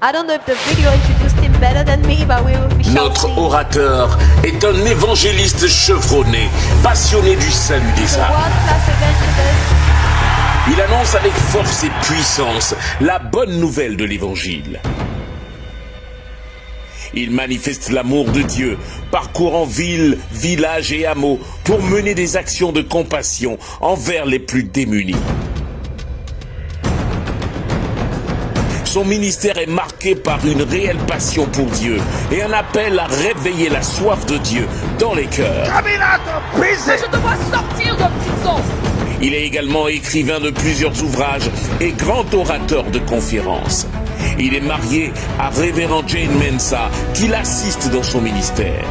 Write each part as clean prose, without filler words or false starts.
I don't know if the video introduced him better than me, but we shall Notre see. orateur est un évangéliste chevronné, passionné du salut des The âmes. world-class evangelist. Il annonce avec force et puissance la bonne nouvelle de l'évangile. Il manifeste l'amour de Dieu, parcourant villes, villages et hameaux pour mener des actions de compassion envers les plus démunis. Son ministère est marqué par une réelle passion pour Dieu et un appel à réveiller la soif de Dieu dans les cœurs. Je te vois sortir de prison. Il est également écrivain de plusieurs ouvrages et grand orateur de conférences. Il est marié à Révérend Jane Mensah qui l'assiste dans son ministère.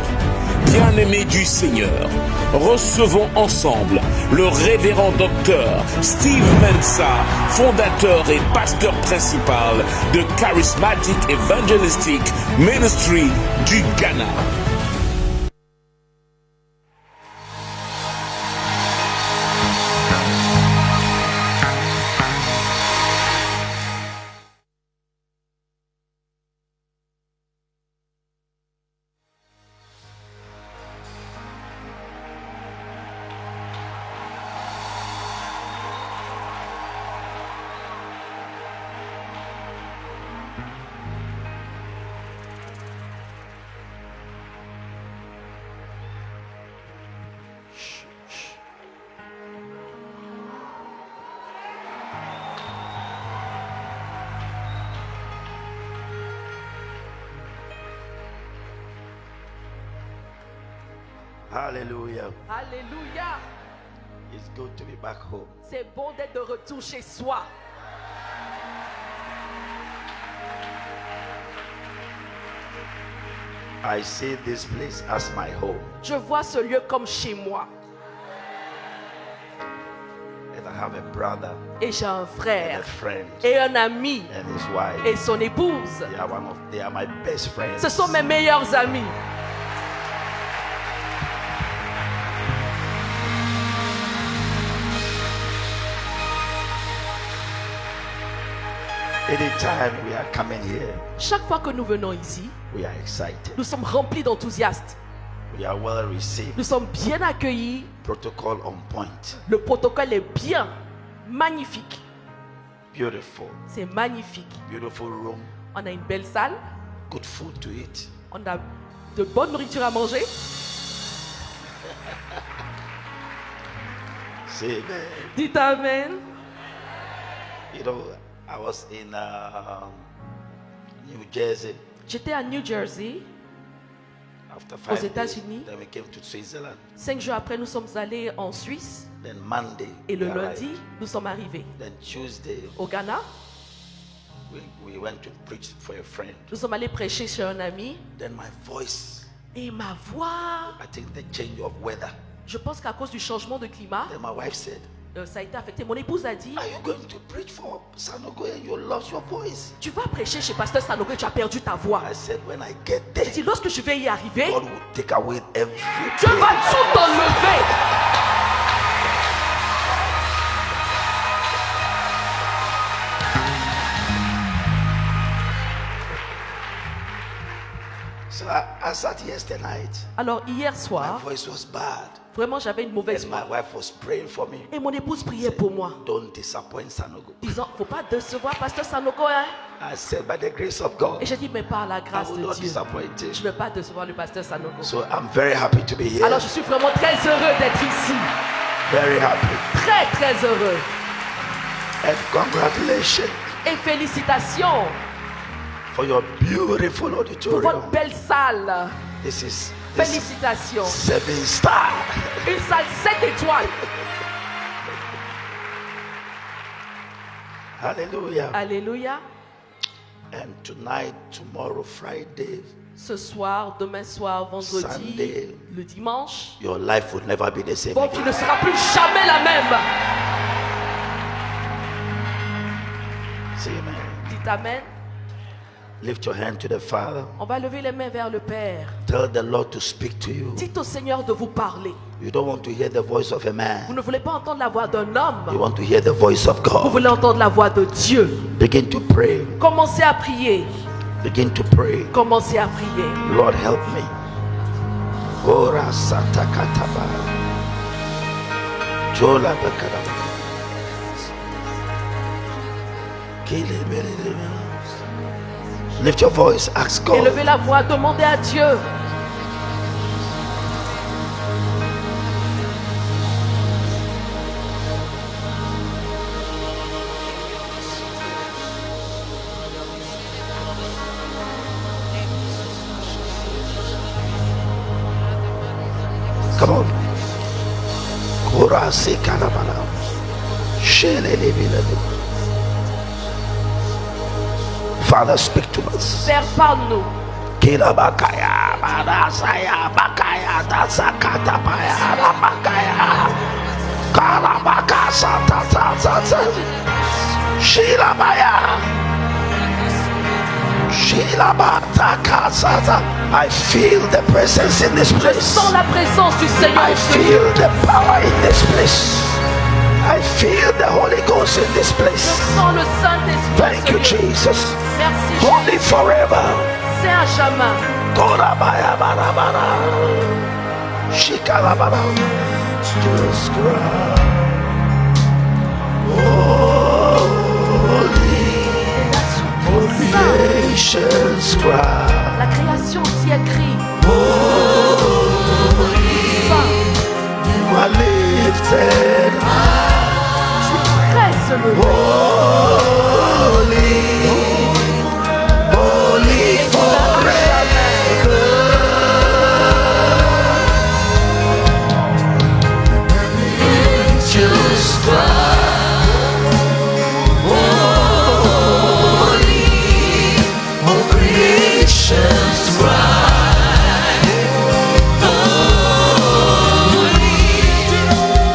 Bien-aimé du Seigneur, recevons ensemble le révérend docteur Steve Mensah, fondateur et pasteur principal de Charismatic Evangelistic Ministry du Ghana. Hallelujah. Alléluia. It's good to be back home. C'est bon d'être de retour chez soi. I see this place as my home. Je vois ce lieu comme chez moi. And I have a brother Et j'ai un and a frère friend et un ami and his wife. et son épouse. They are my best friends. Ce sont mes meilleurs amis. Anytime we are coming here, Chaque fois que nous venons ici, we are excited. nous sommes remplis d'enthousiasme. We are well received. Nous sommes bien accueillis. Protocol on point. Le protocole est bien, magnifique. Beautiful. C'est magnifique. Beautiful room. On a une belle salle. Good food to eat. On a de bonne nourriture à manger. Say amen. Dites amen. You know, I was in New Jersey J'étais à New Jersey. after Aux 5 days. États-Unis. Then we came to Switzerland. 5 jours après, nous sommes allés en Suisse. Then Monday. Et le we arrived. lundi, nous sommes arrivés Then Tuesday, au Ghana. we went to preach for a friend. Nous sommes allés prêcher chez un ami. Then my voice, Et ma voix, I think the change of weather. je pense qu'à cause du changement de climat, Then my wife said, ça a été affecté. Mon épouse a dit, are you going to preach for Sanogo and you lost your voice? tu vas prêcher chez Pasteur Sanogo et tu as perdu ta voix. I said, when I get J'ai there, dit, lorsque je vais y arriver, God will take away Dieu everything. va tout enlever. So I sat yesterday night. Alors hier My soir, voice was bad. vraiment j'avais une mauvaise And voix. my wife was praying for me. Et mon épouse priait pour moi, Don't disappoint Sanogo. disant, faut pas décevoir Pasteur Sanogo. Hein? I said, by the grace of God, Et j'ai dit, mais par la I grâce will de not Dieu, disappoint je him. ne vais pas décevoir le Pasteur Sanogo. So I'm very happy to be here. Alors je suis vraiment très heureux d'être ici. Very happy. Très, très heureux. And congratulations Et félicitations for your beautiful pour auditorium. votre belle salle. This is Félicitations. 7-star. Une salle 7 étoiles. Hallelujah. Alléluia. And tonight, tomorrow, Friday, Ce soir, demain soir, vendredi, Sunday. le dimanche, your life will never be the same votre vie again. ne sera plus jamais la même. Say amen. Dites amen. Lift your hand to the Father. On va lever les mains vers le Père. Tell the Lord to speak to you. Dites au Seigneur de vous parler. You don't want to hear the voice of a Vous man. ne voulez pas entendre la voix d'un You homme. want to hear the voice of Vous God. voulez entendre la voix de Dieu. Begin to pray. Commencez à prier. Begin to pray. Commencez à prier. Lord, help me. Ora satakataba. Jola bakaraba. Lift your voice, ask God. Élevez la voix, demandez à Dieu. Come on. Kurasi kanabana. Father, speak to us. Père, parle-nous. Kirabakaya, Badasaya, Bakaya, Dasakata Paya, Rabakaya, Karabakasa, Tata, Shilabaya, Shilabatakasata. I feel the presence in this Je place. sens la présence du Seigneur. I feel the power in this place. I feel the Holy Ghost in this Je place. sens le Saint-Esprit. Thank you, Seigneur. Jesus. Merci. Holy forever. C'est un jamais. Korabaya barabara. Shikalabara. Just cry. Holy nations cry. La création s'y écrit. You are lifted high. Tu presses le Holy, holy forever. Just cry. Holy, all creations cry. Holy,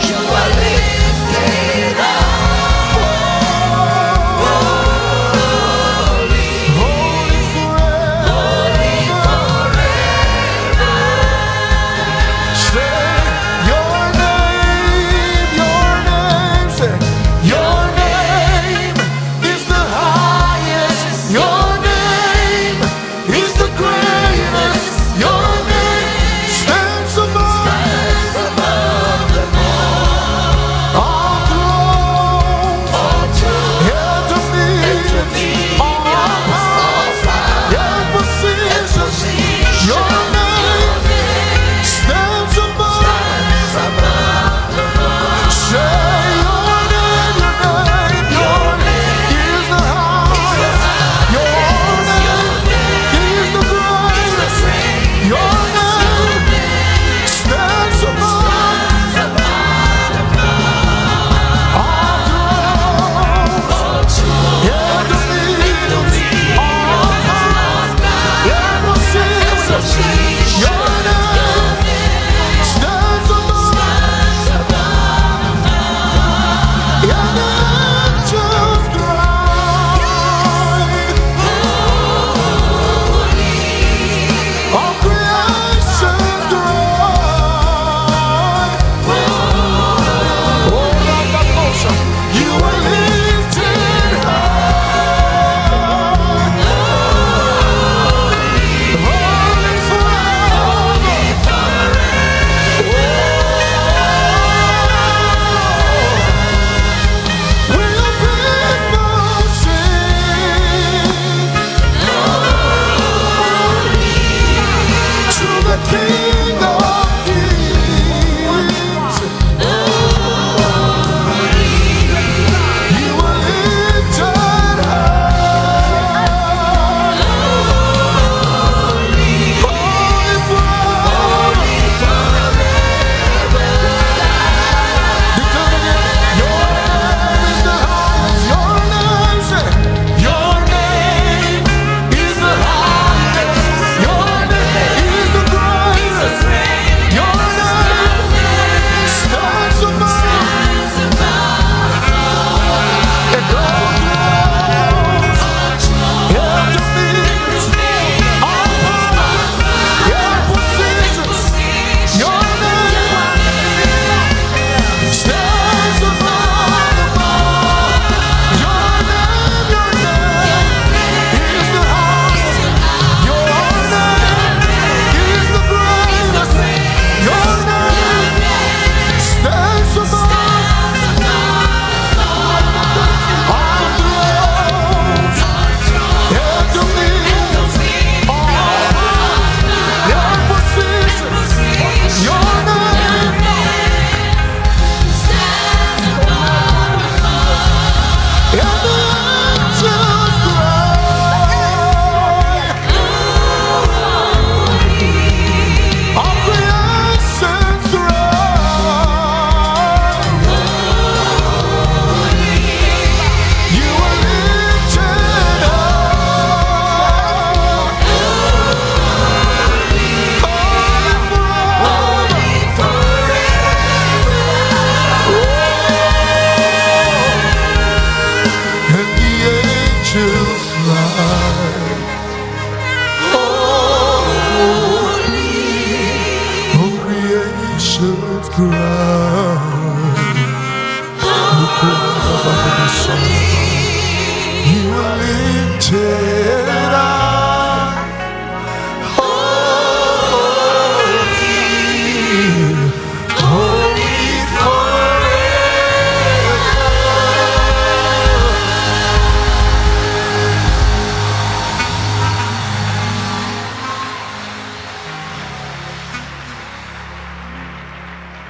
you are lifted up.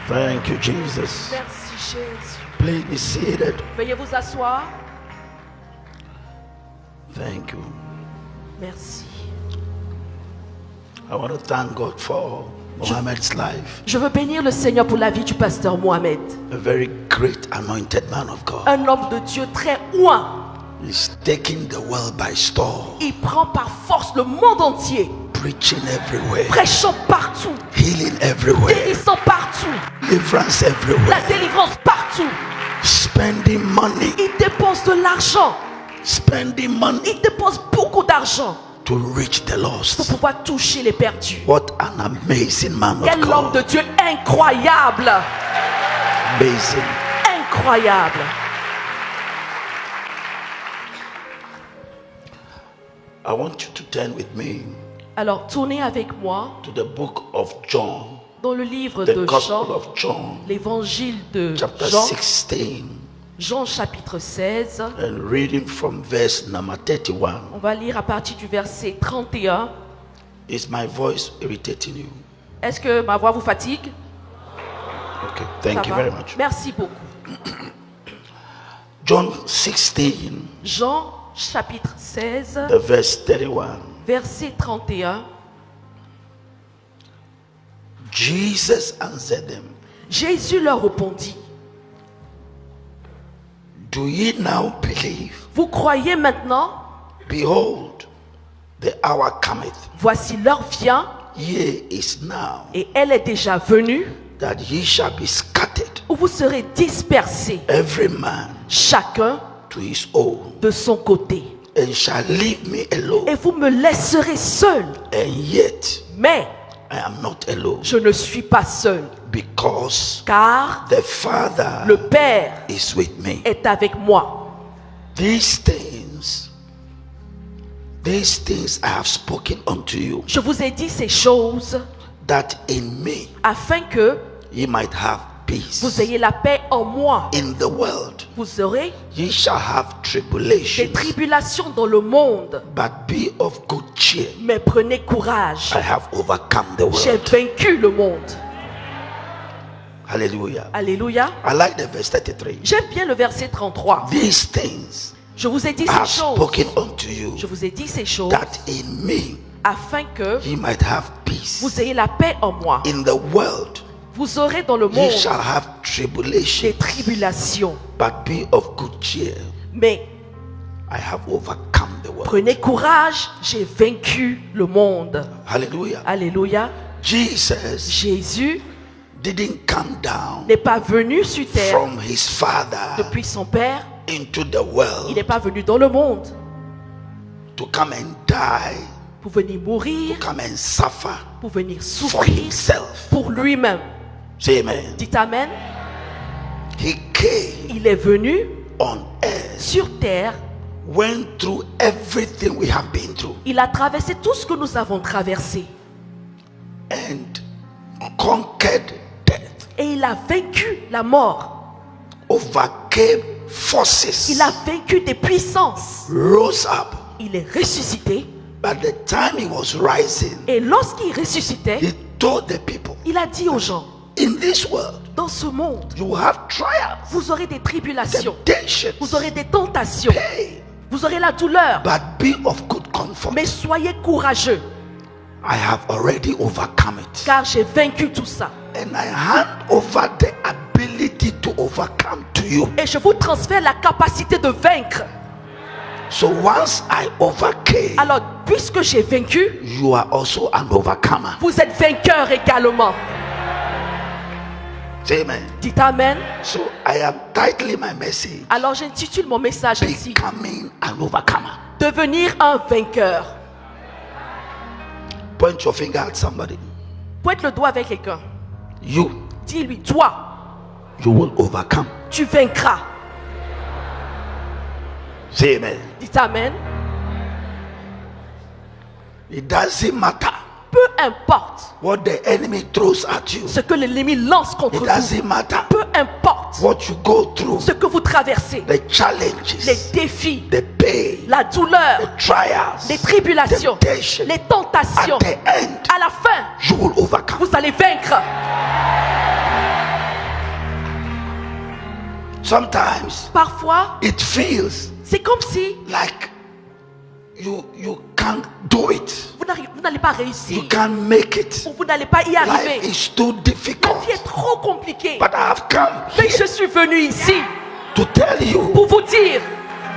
Thank you, Jesus. Merci Jésus. Please be seated. Veuillez vous asseoir. Thank you. Merci. I want to thank God for Mohammed's life. Je veux bénir le Seigneur pour la vie du pasteur Mohamed. A very great anointed man of God. Un homme de Dieu très oint. He's taking the world by storm, Il prend par force le monde entier. preaching everywhere, Prêchant partout. healing everywhere, Guérissant partout. deliverance La everywhere, délivrance partout. spending money, Il dépense de l'argent. spending money Il dépense beaucoup d'argent to reach the pour lost. pouvoir toucher les perdus. What an amazing man of Quel homme de God. Dieu incroyable. Amazing. Incroyable. I want you to turn with me Alors, tournez avec moi to the book of John, dans le livre the de Gospel Jean, of John, l'évangile de chapter Jean, 16, Jean chapitre 16. and reading from verse number 31. On va lire à partir du verset 31. Is my voice irritating you? Est-ce que ma voix vous fatigue? Okay, Ça thank you va? very much. Merci beaucoup. John 16, Jean chapitre 16, the verse 31. verset 31. Jesus answered them, Jésus leur répondit, do ye now believe? vous croyez maintenant? Behold, the hour cometh, Voici l'heure vient yea, is now, et elle est déjà venue that ye shall be scattered, où vous serez dispersés, every man chacun to his own, de son côté. and shall leave me alone. Et vous me laisserez seul. And yet Mais I am not alone, je ne suis pas seul, because car the Father le Père is with me. est avec moi. These things I have spoken unto you, Je vous ai dit ces choses that in me afin que ye might have peace. vous ayez la paix en moi. In the world Vous aurez ye shall have des tribulation, tribulations dans le monde, but be of good cheer. mais prenez courage. I have overcome the J'ai world. vaincu le monde. Hallelujah. Alléluia. I like the verse 33. J'aime bien le verset 33. These things Je vous ai dit I have ces choses. spoken unto you, Je vous ai dit ces choses that in me afin que ye might have peace. vous ayez la paix en moi. In the world Vous aurez dans le ye monde shall have tribulation, des tribulations, but be of good cheer. mais I have overcome the world. prenez courage, j'ai vaincu le monde. Hallelujah. Alléluia. Jesus Jésus didn't come down n'est pas venu sur terre from his Father depuis son Père. into the Il world n'est pas venu dans le monde to come and die, pour venir mourir, come and suffer pour venir for souffrir himself. pour lui-même. Say amen. Dites Amen. He came Il est venu on earth, sur terre. went through everything we have been through, Il a traversé tout ce que nous avons traversé. and conquered death, Et il a vaincu la mort. overcame forces, Il a vaincu des puissances. rose up. Il est ressuscité. But the time he was rising, Et lorsqu'il ressuscitait, he told the people, il a dit aux gens, in this world, dans ce monde, you will have trials, vous aurez des tribulations, temptations, vous aurez des tentations, pain, vous aurez la douleur. but be of good comfort. Mais soyez courageux, I have already overcome it. car j'ai vaincu tout ça. And I hand over the ability to overcome to you. Et je vous transfère la capacité de vaincre. So once I overcame, Alors, puisque j'ai vaincu, you are also an overcomer. vous êtes vainqueur également. Say amen. Dites Amen. So I am titling my message, Alors, j'intitule mon message ainsi: Becoming an Overcomer. devenir un vainqueur. Point your finger at somebody. Pointe le doigt avec quelqu'un. You Dis-lui, toi, will overcome. tu vaincras. Say amen. Dites Amen. It doesn't matter Peu importe what the enemy throws at you. ce que l'ennemi lance contre It vous. doesn't matter Peu importe what you go through, ce que vous traversez. the challenges, Les défis, the pain, la douleur, the trials, les tribulations, temptation. les tentations. At the end, À la fin, you will overcome. vous allez vaincre. Sometimes Parfois, it feels c'est comme si like you can't do it. vous n'allez pas réussir. You can't make it. Ou vous n'allez pas y Life arriver. is too La difficult. vie est trop compliquée. But I have come Mais here je suis venu ici to tell you pour vous dire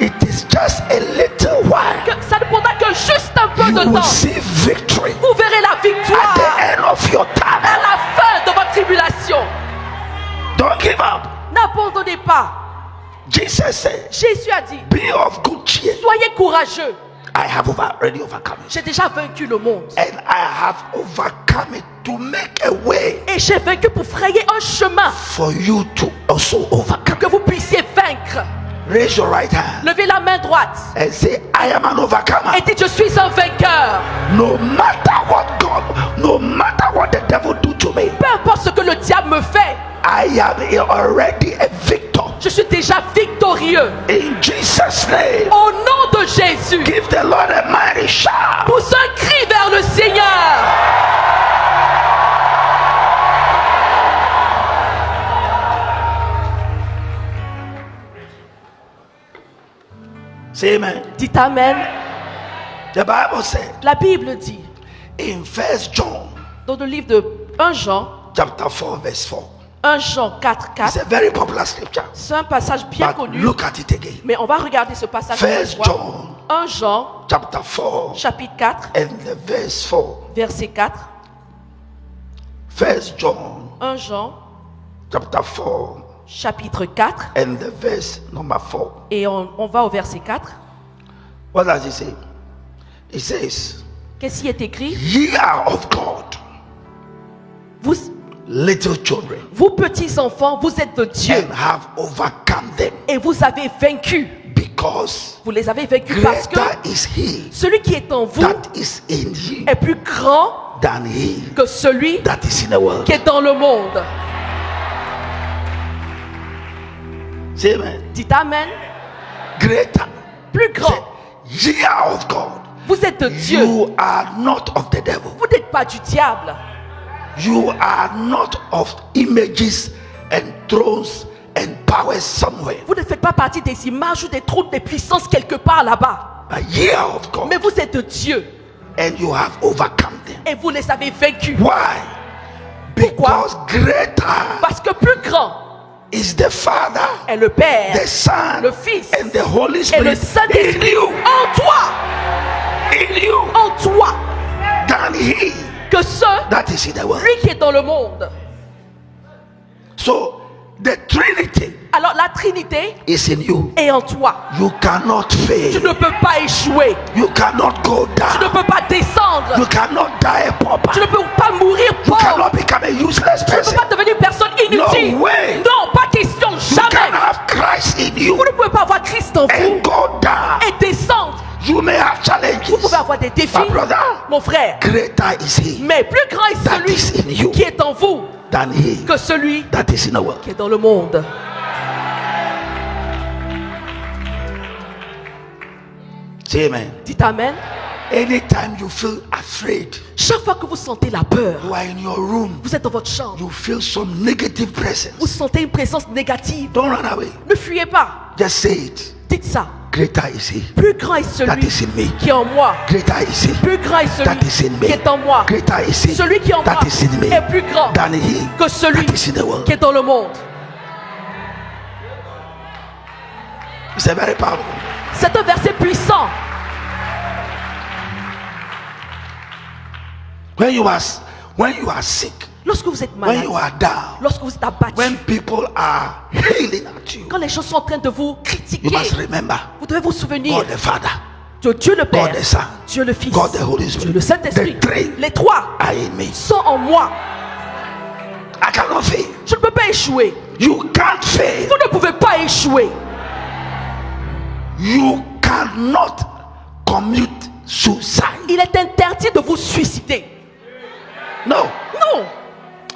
it is just a little while. que ça ne prendra que juste un peu You de will temps. see victory Vous verrez la at victoire the end of your à tunnel. la fin de votre tribulation. Don't give up. N'abandonnez pas. Jesus said, Jésus a dit, be of good cheer. soyez courageux. I have already overcome it. J'ai déjà vaincu le monde. And I have overcome it to make a way Et j'ai vaincu pour frayer un chemin for you to also overcome. que vous puissiez vaincre. Raise your right hand Levez la main droite and say, I am an overcomer. et dites, je suis un vainqueur. No matter what God, no matter what the devil do to me, Peu importe ce que le diable me fait, I am already a victor. je suis déjà victorieux. In Jesus' name, Au nom de Jésus, give the Lord a mighty shout. pousse un cri vers le Seigneur. Say amen. Dites Amen. The Bible said La Bible dit, in 1 John dans le livre de 1 Jean, chapter 4 verse 4. 1 Jean 4, It's 4, a very popular scripture. c'est un passage bien But connu, look at it again. mais on va regarder ce passage. 1 une fois. John 1 Jean, chapter 4 chapitre 4, and the verse 4. verset 4. 1 John 1 Jean, chapter 4 chapitre 4, and the verse number 4. et on va au verset 4. What does it say? It says, Qu'est-ce qui est écrit? ye are of God, Vous, little children, vous petits enfants, vous êtes de Dieu and have overcome them, et vous avez vaincu. because Vous les avez vaincus parce que greater is he celui qui est en vous that is in you est plus grand than he que celui that is in the world. qui est dans le monde. Say amen. Dites Amen. Greater. Plus grand. Ye are of God. Vous êtes de Dieu. You are not of the devil. Vous n'êtes pas du diable. You are not of images and thrones and powers somewhere. Vous ne faites pas partie des images ou des trônes des puissances quelque part là-bas. But ye are of God. Mais vous êtes de Dieu And you have overcome them. et vous les avez vaincus. Why? Pourquoi? Because greater Parce que plus grand is the Father, est le Père, the Son, le Fils and the Holy et Spirit le in Saint-Esprit you, en toi, en toi, than he que ceux, that is in the world. lui qui est dans le monde. So the Trinity Alors la Trinité is in you. est en toi. You cannot Tu fail. ne peux pas échouer. You cannot go Tu ne down. peux pas descendre. You cannot die a pauper. Tu ne peux pas mourir You pauvre. cannot become a useless Tu ne peux person. pas devenir une personne inutile. No way. Non, pas question, You can jamais. have Christ in you Vous ne pouvez pas avoir Christ en vous and go down. et descendre. You may have challenges. Vous pouvez avoir des défis, My brother, mon frère. greater is he Mais plus grand est that is in celui you qui est en vous than he que celui that is in the world. qui est dans le monde. Say amen. Dites Amen. Anytime you feel afraid, Chaque fois que vous sentez la peur, you are in your room, vous êtes dans votre chambre, you feel some negative vous presence. sentez une présence négative, Don't run away. ne fuyez pas. Just say it. Dites ça. Greater is he Plus grand est that celui is in me. qui est en moi. Greater is he Plus grand est that is celui in me. qui est en moi. Greater is he Celui qui est en moi that is in me est plus grand than he que celui that is in the world. qui est dans le monde. It's a very powerful. C'est un verset puissant. When you are sick, Lorsque vous êtes when malade, you are down, lorsque vous êtes abattu, when people are hailing at you, quand les gens sont en train de vous you critiquer, must remember vous devez vous souvenir God the Father, de Dieu le Père, God the Son, Dieu le Fils, God the Holy Spirit. Dieu le Saint-Esprit. The three Les trois are in me. sont en moi. I cannot fail. Je ne peux pas échouer. You can't fail. Vous ne pouvez pas échouer. You cannot commit suicide. Il est interdit de vous suicider. No. Non.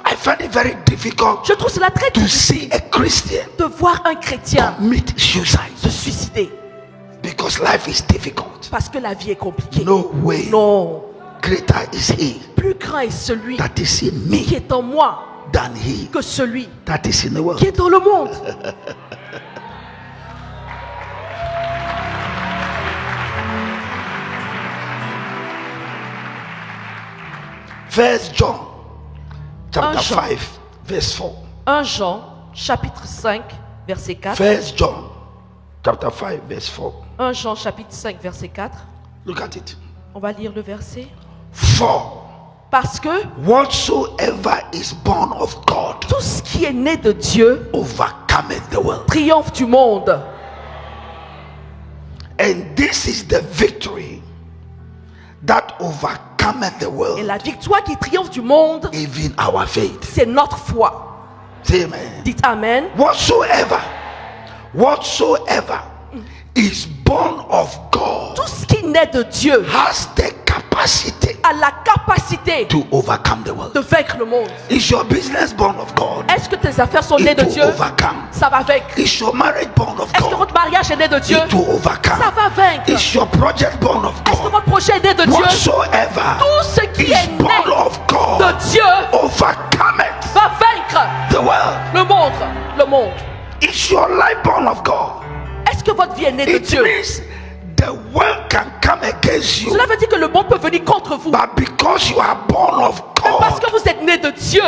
I find it very difficult Je trouve cela très to difficile see a Christian de voir un chrétien commit suicide se suicider because life is difficult. parce que la vie est compliquée. No way. Non. Greater is he Plus grand est celui that is in qui me est en moi than he que celui that is in the world. qui est dans le monde. First John chapter 1 Jean. 5 verse 4. 1 Jean, chapitre 5, verset 4. First John chapter 5 verse 4. 1 Jean, chapitre 5, verset 4. Look at it. On va lire le verset. For Parce que whatsoever is born of God tout ce qui est né de Dieu overcometh the world. triomphe du monde. And this is the victory that overcometh the Et world, la victoire qui triomphe du monde, even our faith. c'est notre foi. Say amen. Dites Amen. Whatsoever is born of God Tout ce qui naît de Dieu has the capacity a la capacité to overcome the world. de vaincre le monde. Is your business born of God? Est-ce que tes affaires sont nées It de will Dieu? overcome. Ça va vaincre. Is your marriage born of Est-ce que God? votre mariage est né de Dieu? It will overcome. Ça va vaincre. Is your project born of Est-ce que God? votre projet est né de Dieu? Whatsoever Tout ce qui is est né born of God de Dieu overcometh va vaincre the world. le monde. Le monde. Is your life born of God? Est-ce que votre vie est née de It Dieu? means the world can come against you, Cela veut dire que le monde peut venir contre vous. but because you are born of Mais parce God, que vous êtes né de Dieu,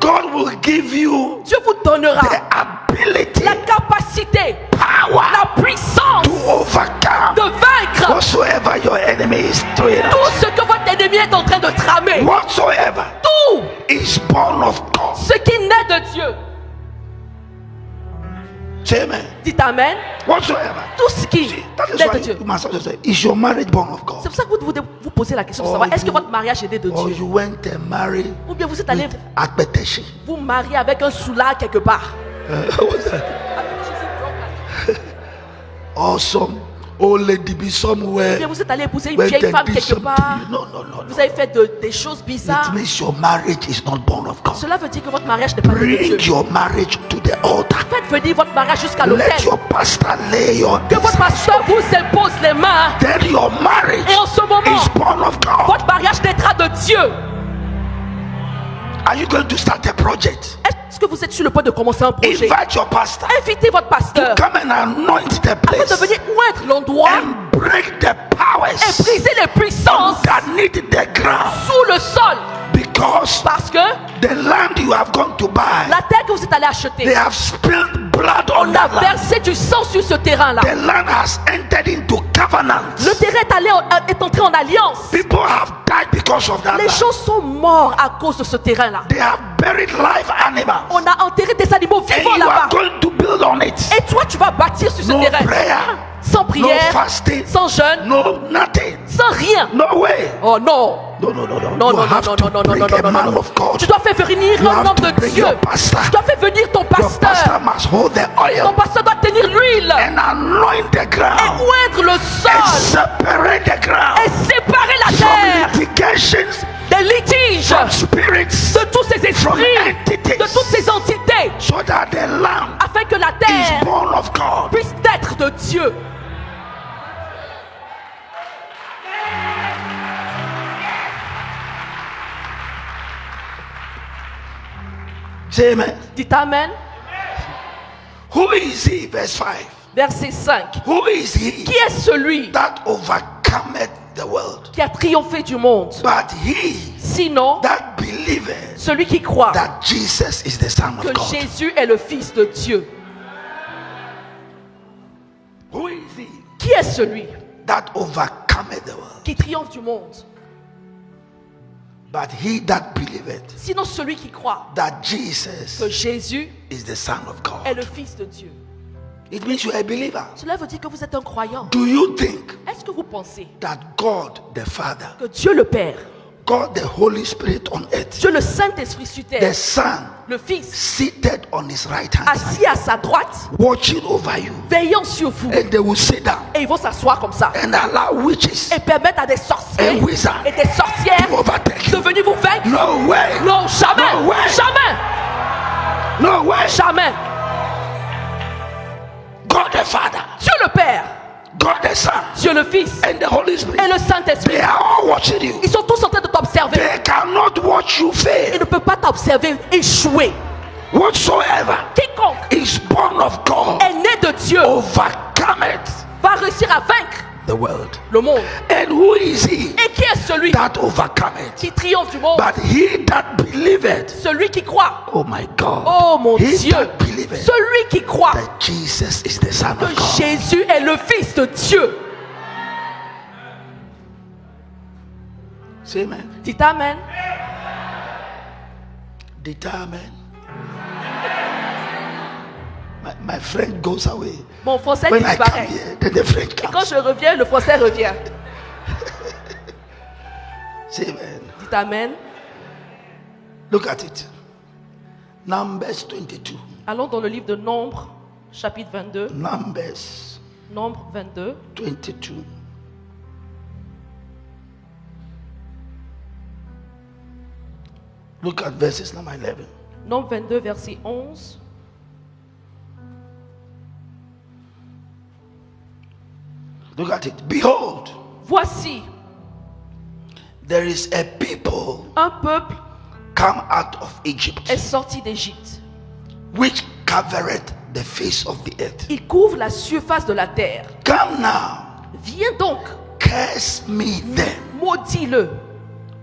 God will give you Dieu vous donnera the ability, la capacité, power la puissance to overcome de vaincre whatsoever your enemy is doing. tout ce que votre ennemi est en train de tramer. Whatsoever Tout is born of God. ce qui naît de Dieu. Say amen. Dites Amen. Whatsoever. Tout ce qui See, that is naît de why Dieu. you must also say, is your marriage born of God? C'est pour ça que vous devez vous poser la question de Oh, savoir, est-ce que you- votre mariage est né de Or Dieu? you went and married Ou bien vous êtes allé with Akpeteshi. vous marier avec un soulard quelque part. What's that? Or some old lady be Ou somewhere. bien vous êtes allé épouser une went vieille and femme did quelque something. part. No. Vous avez fait des choses bizarres. It means your marriage is not born of God. Cela veut dire que votre mariage n'est pas né de Bring Dieu. your marriage to the altar. Faites venir votre mariage jusqu'à Let l'autel. your pastor lay your Que votre pasteur vous impose les mains. Then your marriage Et en ce moment, is born of God. votre mariage naîtra de Dieu. Are you going to start a project? Est-ce que vous êtes sur le point de commencer un projet? Invite your pastor. Invitez votre pasteur Come and anoint the afin place de venir oindre l'endroit and break the et powers briser les puissances underneath the ground. sous le sol. Because Parce que the land you have gone to buy, la terre que vous êtes allé they acheter, have spilled blood on on a that land. versé du sang sur ce terrain-là. The land has entered into covenant. Le terrain est entré en alliance. People have died because of that Les land. gens sont morts à cause de ce terrain-là. They have buried live animals. On a enterré des animaux And vivants you are là-bas. going to build on it. Et toi, tu vas bâtir sur ce No terrain. prayer, Sans no prière, fasting, sans jeûne, no nothing. sans rien. No way. Oh non. No. Non, You non, non, have non, to non, non, non, bring non, a non, man non. of God. Tu dois faire venir You un have homme to de bring Dieu. your pastor. Tu dois faire venir ton Your pastor pasteur. must hold the Ton oil pasteur doit tenir l'huile and anoint the et ground oindre le and sol separate the ground et séparer la from terre litigations, des litiges, from spirits, de tous ces from esprits, entities, de toutes ces entités, so that the land afin que la is terre born of God. puisse être de Dieu. Say amen. Dites Amen. Who is he? Verse 5. Verset 5. Who is he Qui est celui that overcometh the world? qui a triomphé du monde? But he Sinon, that believeth celui qui croit that Jesus is the Son que of God. Jésus est le Fils de Dieu. Who is he Qui est celui that overcometh the world? qui triomphe du monde? But he that believeth Sinon, celui qui croit that Jesus que Jésus is the Son of God. est le Fils de Dieu. It means you are a believer. Cela veut dire que vous êtes un croyant. Do you think Est-ce que vous pensez that God the Father, que Dieu le Père, God the Holy Spirit on earth, Dieu le Saint-Esprit sur the terre, Son le Fils, seated on his right hand, assis à sa droite, watching over you, veillant sur vous, and they will sit down et ils vont s'asseoir comme ça and allow witches et permettre à des sorciers and wizards et des sorcières to overtake de you? venir vous vaincre? No way. Non, jamais, No way. jamais, No way. jamais. God the Father, Dieu le Père, God the Son, Dieu le Fils and the Holy Spirit, et le Saint-Esprit. they are all watching you. Ils sont tous en train de t'observer. They cannot watch you Ils fail. ne peuvent pas t'observer échouer. Whatsoever Quiconque is born of God est né de Dieu overcometh va réussir à vaincre the world. le monde. And who is he Et qui est celui that overcometh? qui triomphe du monde? But he that believeth, Celui qui croit. oh my God, Oh mon he Dieu. that believeth Celui qui croit that Jesus is the Son que of God. Jésus est le Fils de Dieu. Say amen. Dites Amen. Determine. My friend goes away. Mon français When I come disparaît. here, then the friend Quand comes. je reviens, le français revient. Say amen. Dites Amen. Look at it. Numbers 22. Allons dans le livre de Nombre, chapitre 22. Numbers Nombre 22. 22. Look at verses number 11. Nombre 22, verset 11. Look at it. Behold, Voici, there is a people un peuple come out of Egypt, est sorti d'Égypte. which covereth the face of the earth. Il couvre la surface de la terre. Come now, Viens donc, curse me then, maudis-le.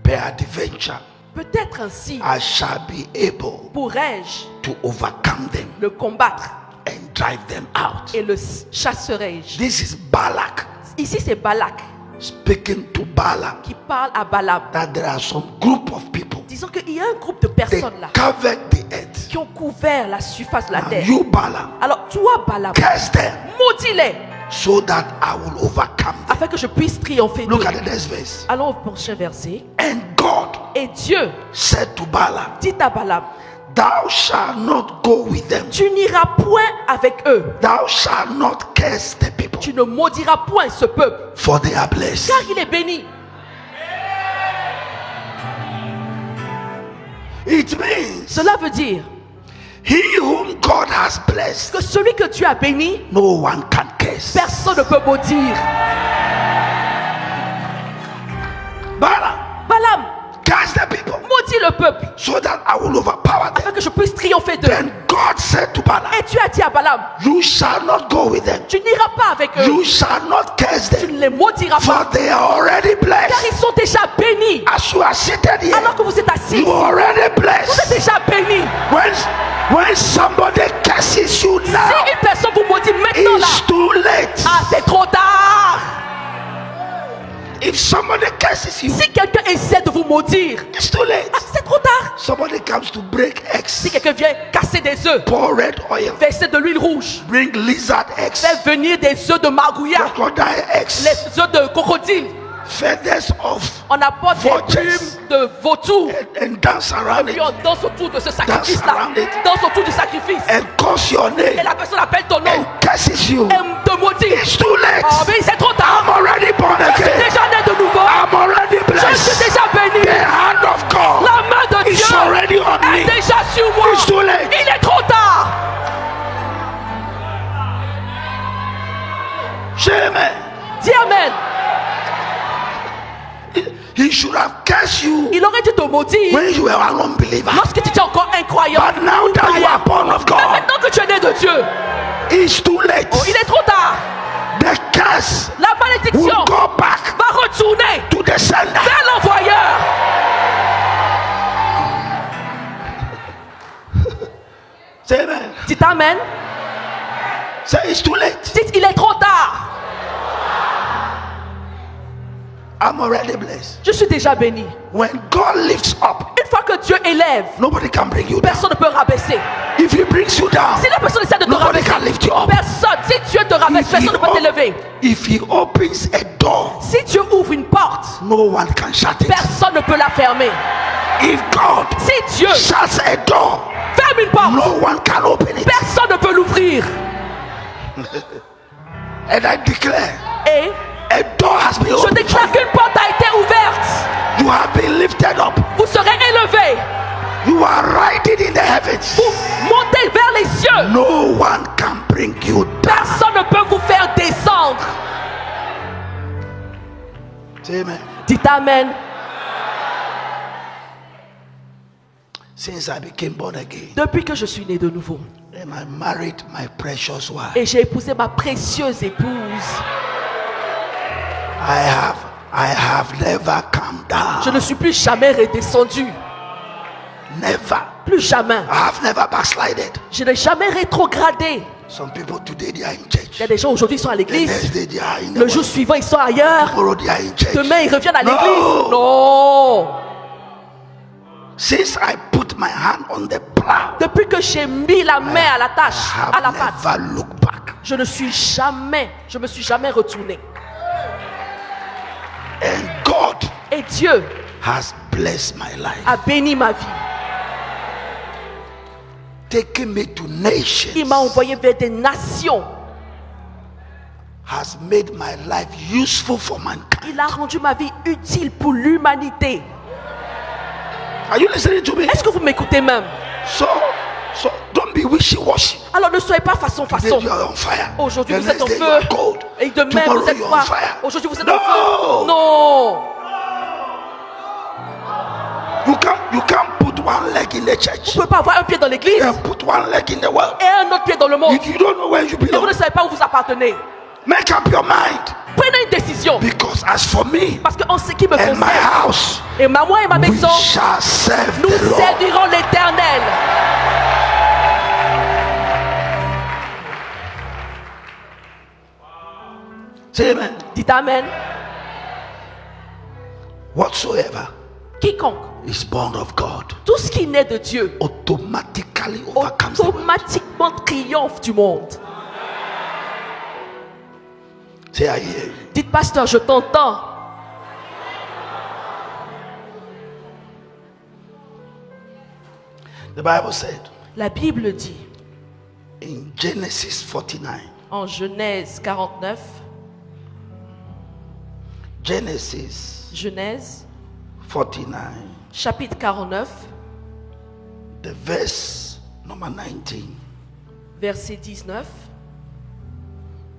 peradventure Peut-être ainsi I shall be able pourrais-je to overcome them le combattre and drive them out. et le chasserai-je. This is Balak Ici, c'est Balak speaking to Balaam qui parle à Balaam. that there are some group of people, Disons qu'il y a un groupe de they personnes là covered the earth. qui ont couvert la surface de la Now terre. you, Balaam, Alors, toi, Balaam, curse them maudis-les so that I will overcome them. afin que je puisse triompher Look d'eux. at the next verse. Allons au prochain verset. And God Et Dieu said to Balaam, dit à Balaam, thou shalt not go with them. tu n'iras point avec eux. Thou shalt not curse the people, Tu ne maudiras point ce peuple, for they are blessed. car il est béni. It means Cela veut dire he whom God has blessed, que celui que Dieu a béni, no one can curse. personne ne peut maudire. Balaam, Balaam, curse the people maudis le peuple, so that I will overpower them. afin que je puisse triompher d'eux. Then God said to Balaam, Et Dieu a dit à Balaam, you shall not go with them. tu n'iras pas avec eux. You shall not curse Tu them, ne les maudiras for pas, they are already car blessed. ils sont déjà bénis. As you are seated here, Alors que vous êtes assis, you are already vous êtes blessed. déjà bénis. When somebody curses you Si now, une personne vous maudit maintenant là, it's too late. ah, c'est trop tard. If somebody curses you, Si quelqu'un essaie de vous maudire, it's too late. ah, c'est trop tard. Somebody comes to break Si eggs, quelqu'un vient casser des œufs, pour red oil, verser de l'huile rouge, bring lizard eggs, faire venir des œufs de margouillard, crocodile eggs, les œufs de crocodile, feathers of, on apporte des Vultures. plumes de vautour, and dance around puis it, on danse autour de ce sacrifice-là, around it. danse autour du sacrifice, and curse your et name, la personne appelle ton nom, and curses you. et te maudit. It's too late. Oh, mais c'est trop tard. I'm already born Je suis again. déjà né de nouveau. I'm already Je suis blessed. déjà béni. The hand of God La main de is Dieu already on est me. déjà sur moi. It's too late. Il est trop tard. Amen. Dis Amen. He should have cursed you Il aurait dû te maudire when you were an unbeliever. lorsque tu étais encore incroyant. But now that you are born of Mais God, maintenant que tu es né de Dieu, it's too late. oh, il est trop tard. The curse La will malédiction go back va retourner to the sender. vers l'envoyeur. Say amen. Dites Amen. Say it's too late. Dites il est trop tard. I'm already blessed. Je suis déjà béni. When God lifts up, Une fois que Dieu élève, nobody can bring you down. personne ne peut rabaisser. If He brings you down, Si la personne essaie de te nobody rabaisser, can lift you up. personne, si Dieu te rabaisse, personne ne peut t'élever. If He opens a door, Si Dieu ouvre une porte, no one can shut it. personne ne peut la fermer. If God Si Dieu shuts a door, ferme une porte, no one can open it. personne ne peut l'ouvrir. And I declare, Et a door has been je opened. déclare qu'une porte a été ouverte. You have been lifted up. Vous serez élevés. You are riding in the heavens. Vous montez vers les cieux. No one can bring you down. Personne ne peut vous faire descendre. Say amen. Dites Amen. Since I became born again Depuis que je suis né de nouveau and I married my precious wife, et j'ai épousé ma précieuse épouse, I have never come down. je ne suis plus jamais redescendu. Never. Plus jamais. I have never backslided. Je n'ai jamais rétrogradé. Some people today they are in Il y church. a des gens aujourd'hui qui sont à The l'église. next day they are in the Le jour world. suivant, ils sont ailleurs. Tomorrow they are in church. Demain, ils reviennent à No. l'église. Non. Since I put my hand on the plow, Depuis que j'ai mis la main à la tâche, I à la have pâte, never looked back. je me suis jamais retourné. And God Et Dieu has blessed my life, a béni ma vie. taking me to nations, Il m'a envoyé vers des nations. has made my life useful for mankind. Il a rendu ma vie utile pour l'humanité. Are you listening to me? Est-ce que vous m'écoutez même? So don't be wishy-washy. Alors ne soyez pas façon. Today you are on fire. Aujourd'hui The vous êtes next en day you feu. are cold. Et demain Tomorrow vous êtes you are froid. on fire. Aujourd'hui vous êtes No. en feu. Non. You can't put one leg in the Vous church ne pouvez pas avoir un pied dans l'église and put one leg in the world. et un autre pied dans le monde. You don't know where you Et vous belong. ne savez pas où vous appartenez. Make up your mind. Prenez une décision. Because as for me Parce qu'en ce qui me and my concerne, house, et moi et ma we maison, shall serve nous the Lord. servirons l'Éternel. Say amen. Dites Amen. Whatsoever Quiconque, is born of God tout ce qui naît de Dieu, automatically overcomes the world. automatiquement triomphe du monde. Say I hear you. Dites, pasteur, je t'entends. The Bible said La Bible dit in Genesis 49, en Genèse 49, Genesis 49, chapitre 49, the verse number 19, verset 19,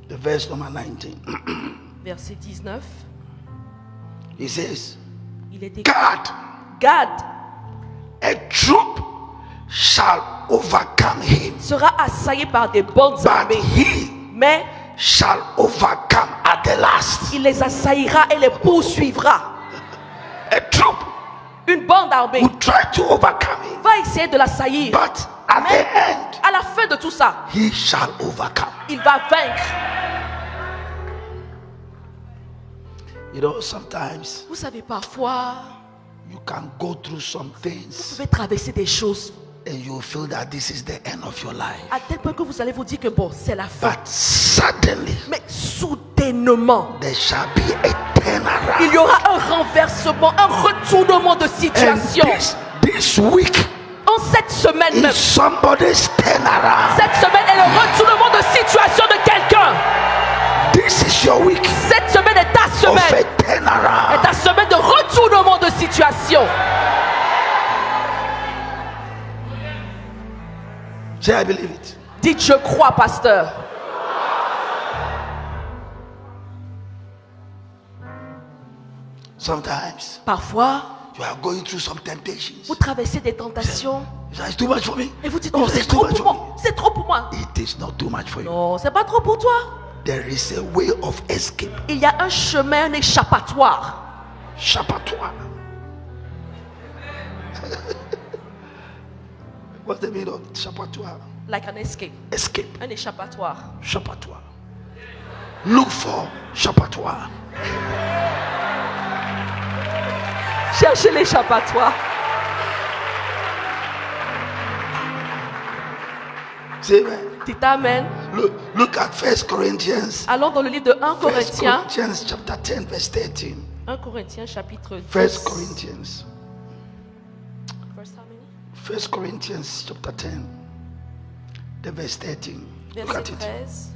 the verse number 19, verset 19, he says, il est écrit, God, Gad a troop shall overcome him, sera assailli par des bonnes but armées, he mais shall overcome at the last. il les assaillira et les poursuivra. A troop Une bande armée will try to overcome him, va essayer de l'assaillir, but at the mais end, à la fin de tout ça, he shall overcome. il va vaincre. You know, sometimes Vous savez, parfois, you can go through some vous things pouvez traverser des choses and you feel that this is the end of your life. à tel point que vous allez vous dire que bon, c'est la fin. But suddenly, Mais soudainement, there shall be a turnaround. il y aura un renversement, un retournement de And situation. this week En cette semaine même, is somebody's turnaround. cette semaine est le retournement de situation de quelqu'un. This is your week Cette semaine est ta of semaine. a turnaround. Est ta semaine de retournement de situation. Say, I believe it. Dites, je crois, pasteur. Sometimes Parfois, you are going through some temptations. vous traversez des tentations It's too much for me. et vous dites, Oh, non, c'est it's too trop much pour for moi. C'est trop pour moi. me. It is not too much for you. Non, c'est pas trop pour toi. There is a way of escape. Il y a un chemin, un échappatoire. Chapatoire. What's the meaning of chapatoire? Like an escape. Escape. Un échappatoire. Chapatoire. Look for chapatoire. Cherchez l'échappatoire. Say amen. Dites Amen. Look at 1 Corinthians. Allons dans le livre de 1 1 Corinthiens. Corinthians chapter 10 verse 13. 1 Corinthiens chapitre 10. 1 Corinthians. Verse how many? 1 Corinthians chapter 10. The verse 13. Look at Verset it. 13.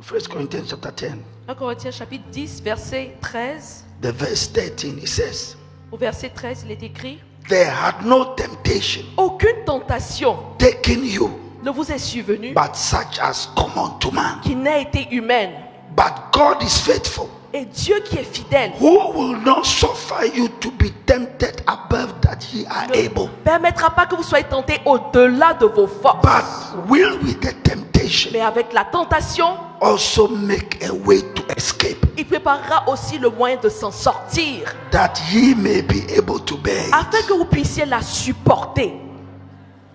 1 Corinthians chapter 10. 1 Corinthiens chapitre 10, verset 13. The verse 13 it says, Au verset 13, il est écrit: there had no temptation aucune tentation taken you, ne vous est survenue but such as common to man. qui n'ait été humaine. But God is faithful, Et Dieu qui est fidèle who will not suffer you to be tempted above that ye are ne able, permettra pas que vous soyez tentés au-delà de vos forces. but will with the temptation Mais avec la tentation, also make a way to escape, il préparera aussi le moyen de s'en sortir, that ye may be able to bear it. afin que vous puissiez la supporter.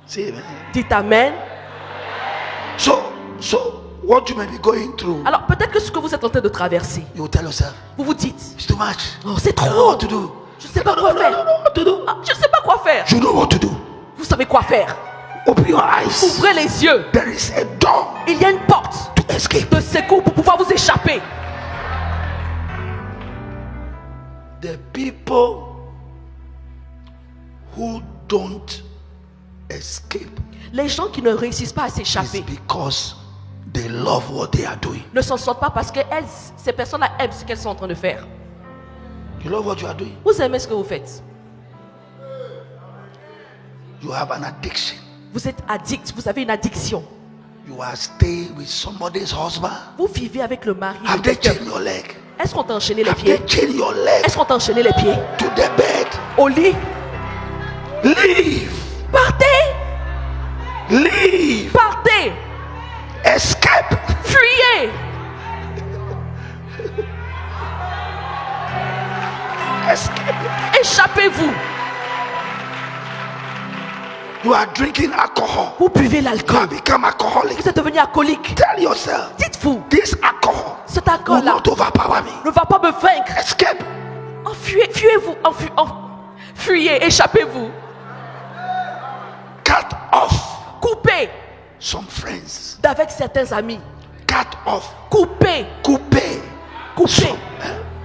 Say amen. Dites Amen. So what you may be going through, Alors peut-être que ce que vous êtes en train de traverser, you will tell yourself, vous vous dites, it's too much. oh, c'est I don't know trop, what to do. je ne sais pas quoi I faire. don't know what to do. Ah, je ne sais pas quoi faire. You know what to do. Vous savez quoi faire. Open your eyes. Ouvrez les yeux. There is a door Il y a une porte to escape. de secours pour pouvoir vous échapper. The people who don't escape Les gens qui ne réussissent pas à is s'échapper because they love what they are doing. ne s'en sortent pas parce que ces personnes-là aiment ce qu'elles sont en train de faire. You love what you are doing. Vous aimez ce que vous faites. You have an addiction. Vous êtes addict, vous avez une addiction. You are staying with somebody's husband. Vous vivez avec le mari de Have they quelqu'un. chained your leg? Est-ce qu'on t'a enchaîné les Have pieds? they chained your leg Est-ce qu'on t'a enchaîné les pieds? to the bed? Au lit? Leave. Partez! Leave. Partez! Escape. Fuyez! Escape. Échappez-vous! You are drinking alcohol. Vous buvez You l'alcool. have become alcoholic. Vous êtes devenu alcoolique. Tell yourself, Dites-vous, this alcohol cet will alcool-là not overpower me. ne va pas me vaincre. Escape. Fuyez-vous, fuyez, échappez-vous. Cut off Coupez some friends. d'avec certains amis. Cut off. Coupez, Coupez. coupez, Some,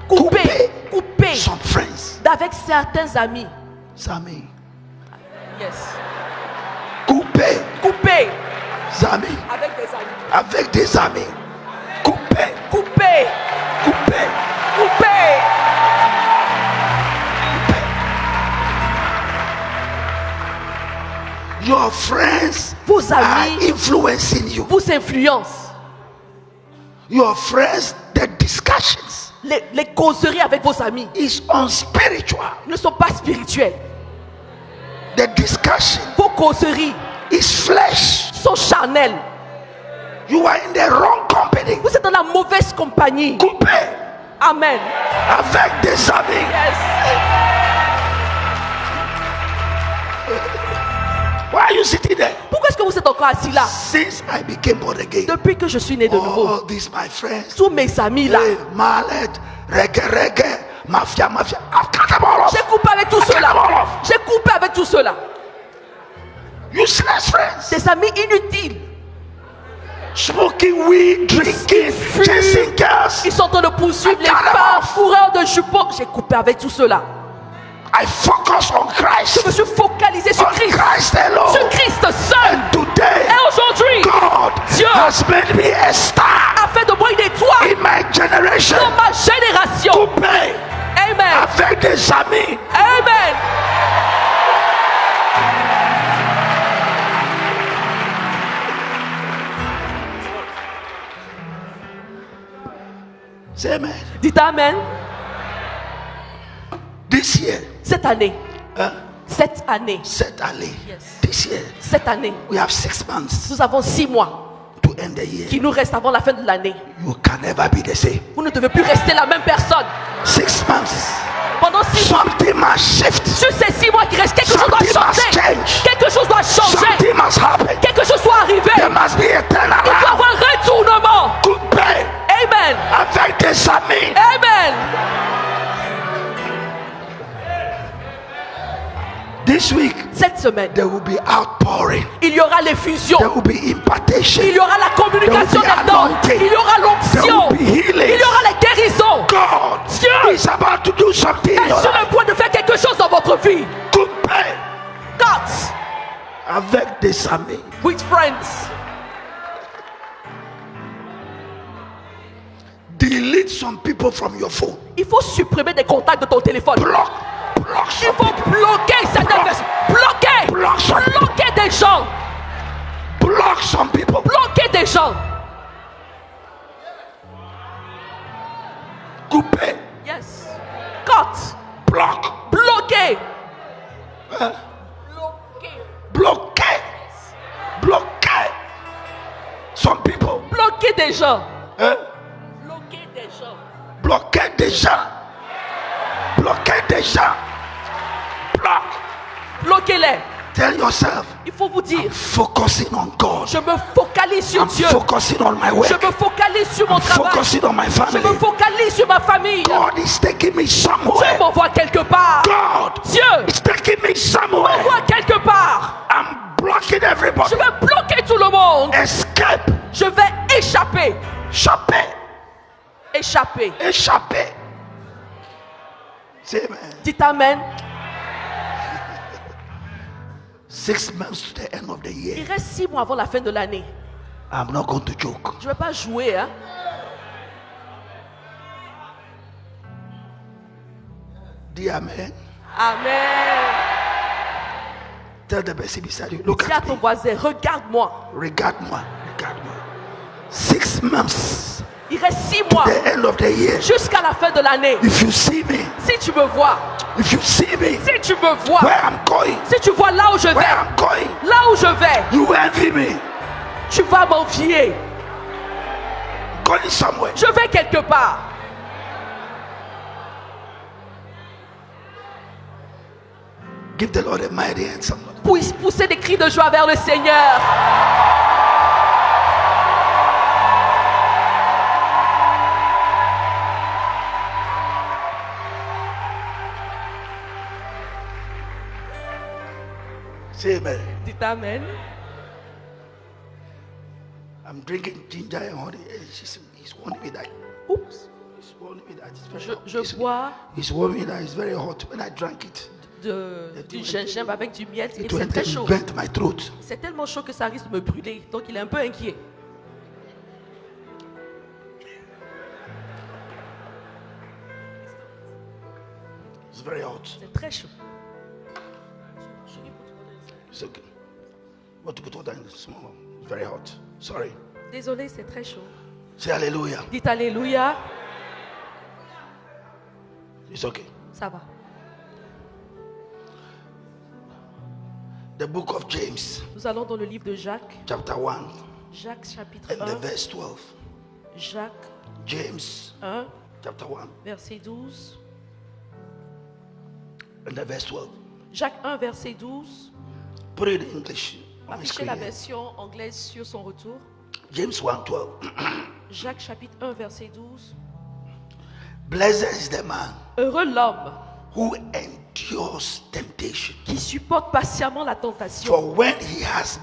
coupez, coupez some friends. d'avec certains amis. Zami. Yes. Coupez. Coupez Zami. avec des amis. Avec des amis. Coupez. Coupez, Coupez. coupez. Your friends Vos are amis influencing you. vous influencent. Your friends, the discussions Les causeries avec vos amis is unspiritual. ne sont pas spirituelles. The discussion Vos causeries is flesh. sont charnelles. You are in the wrong company. Vous êtes dans la mauvaise compagnie. Coupez. Amen. Avec des amis. Yes. Why are you sitting there? Pourquoi est-ce que vous êtes encore assis là? Since I became born again, Depuis que je suis né de nouveau, all these my friends, tous mes amis là, hey, mallet, reggae, mafia, I've cut them all off. j'ai coupé avec tout cela. J'ai coupé avec tout cela. Useless friends, Des amis inutiles. smoking weed, drinking, chasing girls. Ils sont en train de poursuivre les I cut them femmes, off. coureurs de jupons. J'ai coupé avec tout cela. I focus on Je Christ, me suis focalisé sur on Christ. Christ alone. Sur Christ seul. And today, Et aujourd'hui, God Dieu has made me a star a fait de moi une étoile in my generation. dans ma génération. Coupez Amen. avec des amis. Amen. Say amen. Dites Amen. This year, Cette année, huh? cette année, Cette année, Yes. this year, cette année, we have 6 months nous avons 6 mois to end the year. qui nous restent avant la fin de l'année. You can never be the same. Vous ne devez plus rester la même personne. 6 months, Pendant 6 mois, something must shift. sur ces 6 mois qui restent, quelque chose doit Something must changer. change. Quelque chose doit changer. Something must happen. Quelque chose doit arriver. There must be a Il doit y turnaround. avoir un retournement. Coupez Amen. avec des amis. Amen. This week, Cette semaine, there will be outpouring. il y aura l'effusion. There will be impartation. Il y aura la communication There will be des dons. anointing. Il y aura l'onction. There will be healing. Il y aura les guérisons. God Dieu is about to do something in est your sur life. le point de faire quelque chose dans votre vie. Coupez God, avec des amis. with friends. Delete some people from your phone. Il faut supprimer des contacts de ton téléphone. Block Il some faut people. bloquer certaines personnes. Bloquer. Block some people. Bloquer des gens. Block some people. Bloquer des gens. Coupe Bloquer. Bloquer. Some people. Bloquer des gens. Hein? Bloquer des gens. Bloquer des gens. Bloquer des gens. Block. Bloquez-les. Tell yourself, Il faut vous dire, focusing on God. je me focalise sur I'm Dieu. focusing on my work. Je me focalise sur mon I'm travail. focusing on my Je family. me focalise sur ma famille. God is taking me Dieu somewhere. m'envoie quelque part. God Dieu is taking me somewhere. m'envoie quelque part. I'm blocking everybody. Je vais bloquer tout le monde. Escape. Je vais échapper. Échapper. Échapper. Échapper. Say amen. Dites amen. 6 months to the end of the Il year. reste 6 mois avant la fin de l'année. I'm not going to joke. Je ne vais pas jouer, hein. Dis amen. Amen. Tell the person beside you, look Dis à at ton me. voisin, regarde-moi. Regarde-moi. Regarde-moi. 6 months. Il reste 6 mois The end of the year. jusqu'à la fin de l'année. If you see me, Si tu me vois, if you see me, si tu me vois, where I'm going, si tu vois là où je where vais, I'm going, là où je vais, you envy me. tu vas m'envier. Going somewhere. Je vais quelque part. Give the Lord a mighty hand, somebody. Poussez des cris de joie vers le Seigneur. Say amen. Dites amen. I'm drinking ginger and honey. He's warning me that. Oups. He's warning me that it's very hot. Je bois He's warning me that it's very hot. When I drank it, du gingembre avec du miel et it c'est went très and chaud. burnt my throat. C'est tellement chaud que ça risque de me brûler. Donc il est un peu inquiet. It's very hot. C'est très chaud. It's okay. What to put water in the small one? It's very hot. Sorry. Désolé, c'est très chaud. Say hallelujah. Dites alléluia. It's okay. Ça va. The book of James, Nous allons dans le livre de Jacques. chapter 1, Jacques chapitre and the 1. verse 12. Jacques James, 1, chapter 1, verset 12. and the verse 12. Jacques 1, verset 12. Put it in English on the Affichez screen la here. version anglaise sur son retour. James 1, 12. Jacques chapitre 1, verset 12. Blessed is the man Heureux l'homme who endures temptation. qui supporte patiemment la tentation. For when he has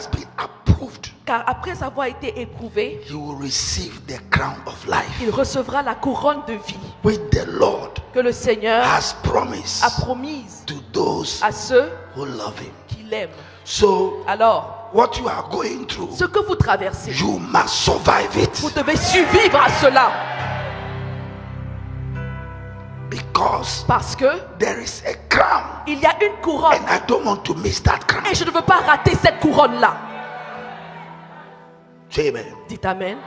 been approved, Car après avoir été éprouvé, he will receive the crown of life, il recevra la couronne de vie which the Lord que le Seigneur has promised a promise to those à ceux who love him. qui l'aiment. So, Alors, what you are going through, ce que vous traversez, you must survive vous it, devez survivre à cela. because Parce que there is a crown, il y a une couronne. and I don't want to miss that crown. Et je ne veux pas rater cette couronne-là. Say amen. Dites amen.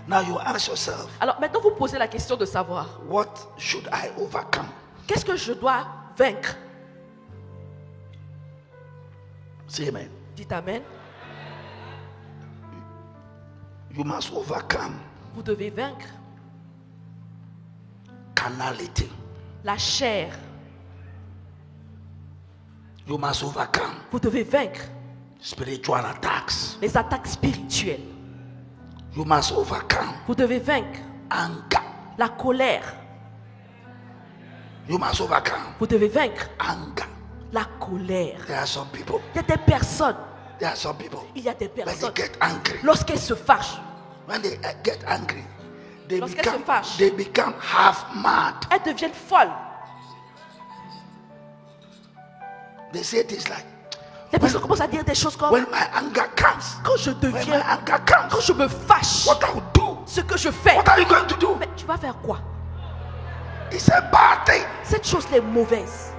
Now you ask yourself, Alors maintenant, vous posez la question de savoir, what should I overcome? qu'est-ce que je dois vaincre? Say amen. Dites amen. You must overcome Vous devez vaincre carnality. la chair. You must overcome Vous devez vaincre spiritual attacks. les attaques spirituelles. You must overcome Vous devez vaincre anger. la colère. You must overcome Vous devez vaincre anger. la colère. There are some people. Il y a des personnes, There are some people. il y a des When they personnes, get angry, lorsqu'elles se fâchent, when they get angry, they Lorsqu'elles se fâchent. become half mad. elles deviennent folles. They say things like, Les personnes commencent à dire des choses comme, when my anger comes, quand je when my deviens, anger comes, quand je me fâche, what I will do? ce que je fais, What are you going to do? mais tu vas faire quoi? It's a bad thing. Cette chose-là est mauvaise.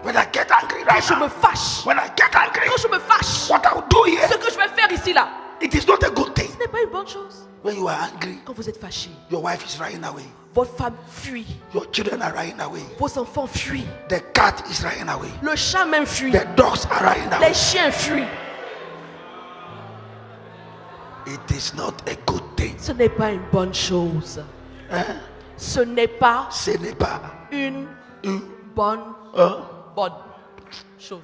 When I get angry right Quand je me now, fâche, when I get angry, quand je me fâche, what I will do here, ce que je vais faire ici là, it is not a good thing. ce n'est pas une bonne chose. When you are angry, Quand vous êtes fâché, your wife is running away. Votre femme fuit. Your children are running away. Vos enfants fuient. The cat is running away. Le chat même fuit. The dogs are running away. Les chiens fuient. It is not a good thing. Ce n'est pas une bonne chose. Hein? Ce n'est pas Ce n'est pas une une bonne hein? chose.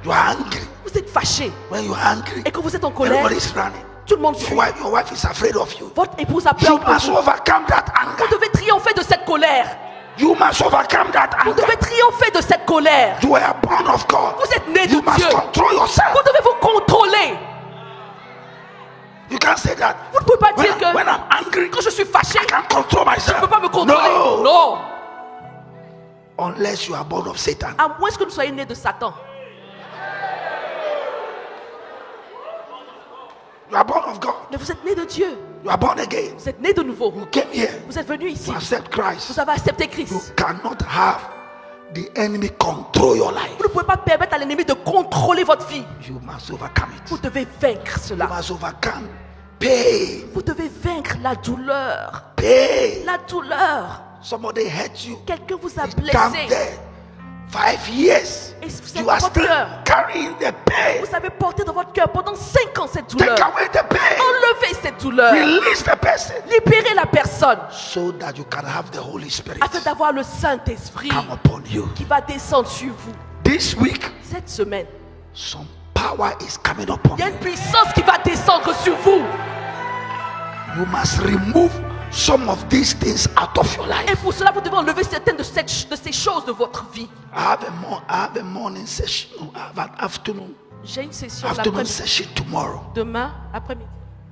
You are angry. Vous êtes fâché. When you are angry, Et quand vous êtes en colère, everybody is running. tout le monde fuit. Your wife is afraid of you. Votre épouse a You peur de must vous. overcome that Vous anger. devez triompher de cette colère. You must overcome that Vous anger. devez triompher de cette colère. You are born of God. Vous êtes né de You must Dieu. control yourself. Vous devez vous contrôler. You can't say that. Vous ne pouvez pas dire que When I'm angry, quand je suis fâché, I can't control je myself. ne peux pas me contrôler. No. Non. Unless you are born of Satan. À moins que vous soyez né de Satan. You are born of God. Mais vous êtes né de Dieu. You are born again. Vous êtes né de nouveau. You came here Vous êtes venu ici. to accept Christ. Vous avez accepté You Christ. cannot have the enemy control your life. Vous ne pouvez pas permettre à l'ennemi de contrôler votre vie. You must overcome Vous it. devez vaincre You cela. must overcome pain. Vous devez vaincre la douleur. Pain. La douleur. Somebody hurt you. Quelqu'un vous a You come blessé. there. 5 years. Et vous You êtes are votre still cœur. carrying the pain. Vous avez porté dans votre cœur pendant 5 ans cette Take douleur. away the pain. Enlevez cette douleur. Release the person Libérez la personne so that you can have the Holy Spirit afin d'avoir le Saint-Esprit come upon you. qui va descendre sur vous. This week, Cette semaine, some power is coming upon il y a you. une puissance qui va descendre sur vous. You must remove some of these things out of your Et life. pour cela, vous devez enlever certaines de ces choses de votre vie. I have a morning session. I have an afternoon J'ai une session afternoon l'après-midi. session tomorrow. Demain, après-midi.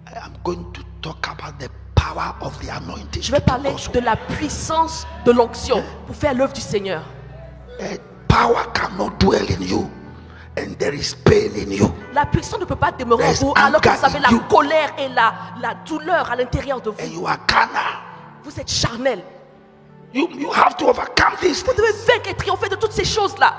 I am going to talk about the power of the anointing. Je vais to do parler God's de work. la puissance de l'onction pour faire l'œuvre du Seigneur. Power cannot dwell in you, and there is pain in you. La puissance ne peut pas demeurer en There's vous alors que anger vous avez in la you. colère et la douleur à l'intérieur de And vous. you are carnal. Vous êtes charnel. You have to overcome these Vous things. devez vaincre et triompher de toutes ces choses-là.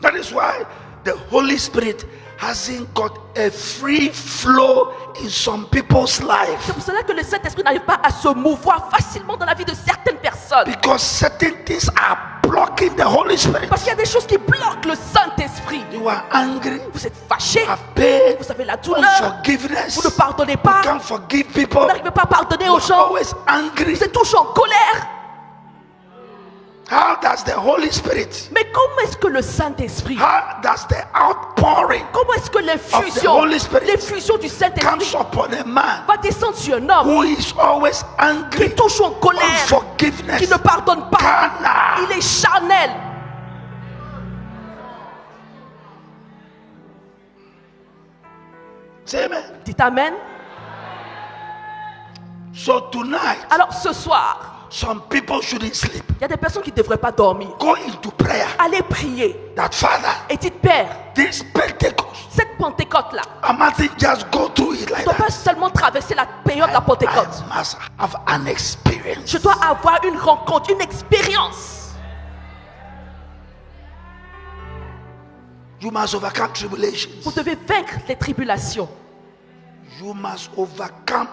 That is why the Holy Spirit hasn't got a free flow in some people's life, C'est pour cela que le Saint-Esprit n'arrive pas à se mouvoir facilement dans la vie de certaines personnes. because certain things are blocking the Holy Spirit. Parce qu'il y a des choses qui bloquent le Saint-Esprit. You are angry, Vous êtes fâché, you have pain, vous avez la douleur, unforgiveness. vous ne pardonnez You pas, can't forgive vous people. n'arrivez pas à pardonner You aux are gens, always angry. vous êtes toujours en colère. How does the Holy Spirit, Mais comment est-ce que le Saint-Esprit, how does the outpouring comment est-ce que of the Holy Spirit l'effusion du comes Saint-Esprit upon a man va descendre sur un homme who is always qui angry, est toujours en colère, unforgiveness, qui ne pardonne pas, carnal? il est charnel. Say amen. Dites Amen. So tonight, Alors ce soir, some people shouldn't sleep. il y a des personnes qui ne devraient pas dormir. Go into prayer. Allez prier That Father, et dites Père, this Pentecost, cette Pentecôte-là, I mustn't just go through it je like ne dois pas that. seulement traverser la période de la Pentecôte. I must have an experience. Je dois avoir une rencontre, une expérience. You must overcome tribulations. Vous devez vaincre les tribulations. You must overcome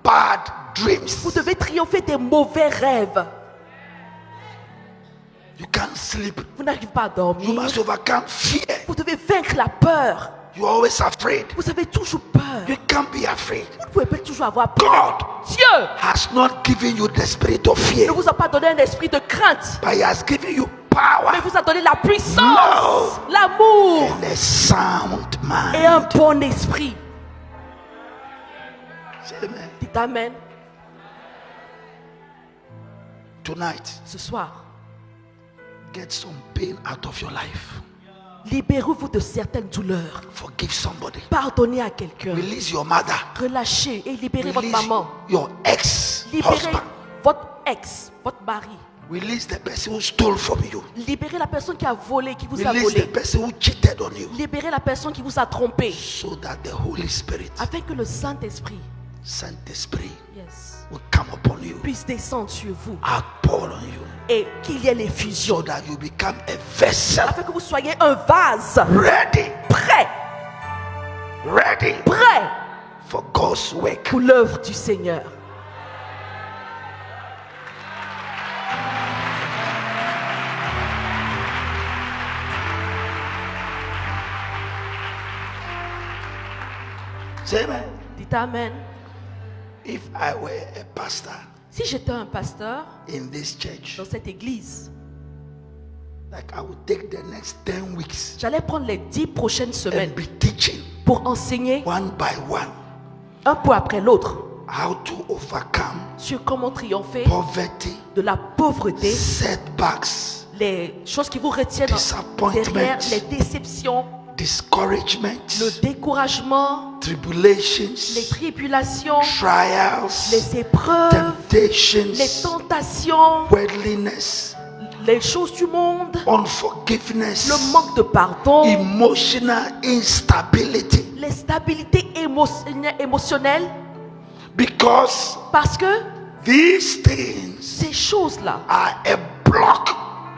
bad dreams. Vous devez triompher des mauvais rêves. You can't sleep. Vous n'arrivez pas à You dormir. must overcome fear. Vous devez vaincre la peur. You're always afraid. Vous avez toujours peur. You can't be afraid. Vous ne pouvez pas toujours avoir peur. God Dieu has not given you the spirit of ne fear, vous a pas donné un esprit de crainte, but He has given you mais power vous a donné la puissance, Love. l'amour and a sound et mind. un bon esprit. Say amen. Dites Amen. Tonight, Ce soir, get some pain out of your life. libérez-vous de certaines douleurs. Forgive somebody. Pardonnez à quelqu'un. Release your mother. Relâchez et libérez votre Release maman. your ex-husband. Libérez votre ex, votre mari. Release the person who stole from you. Libérez la personne qui a volé, qui vous a Release the volé. person who cheated on you. Libérez la personne qui vous a trompé. So that the Holy Spirit, Afin que le Saint-Esprit, Saint-Esprit, yes, will come upon you, puisse descendre sur vous. outpour on you, Et qu'il y ait l'effusion. so that you become a vessel Afin que vous soyez un vase ready, prêt, ready prêt for God's work. pour l'œuvre du Seigneur. Say amen. Dites Amen. If I were a pastor Si j'étais un pasteur in this church, dans cette église, like I would take the next 10 weeks j'allais prendre les 10 prochaines semaines and be teaching pour enseigner one by one un peu après l'autre how to overcome sur comment triompher poverty, de la pauvreté, setbacks, les choses qui vous retiennent Disappointments. derrière, les déceptions, discouragements, le découragement, tribulations, les tribulations, trials, les épreuves, temptations, les tentations, worldliness, les choses du monde, unforgiveness, le manque de pardon, emotional instability. l'instabilité émotionnelle, Because parce que these things ces choses-là are a block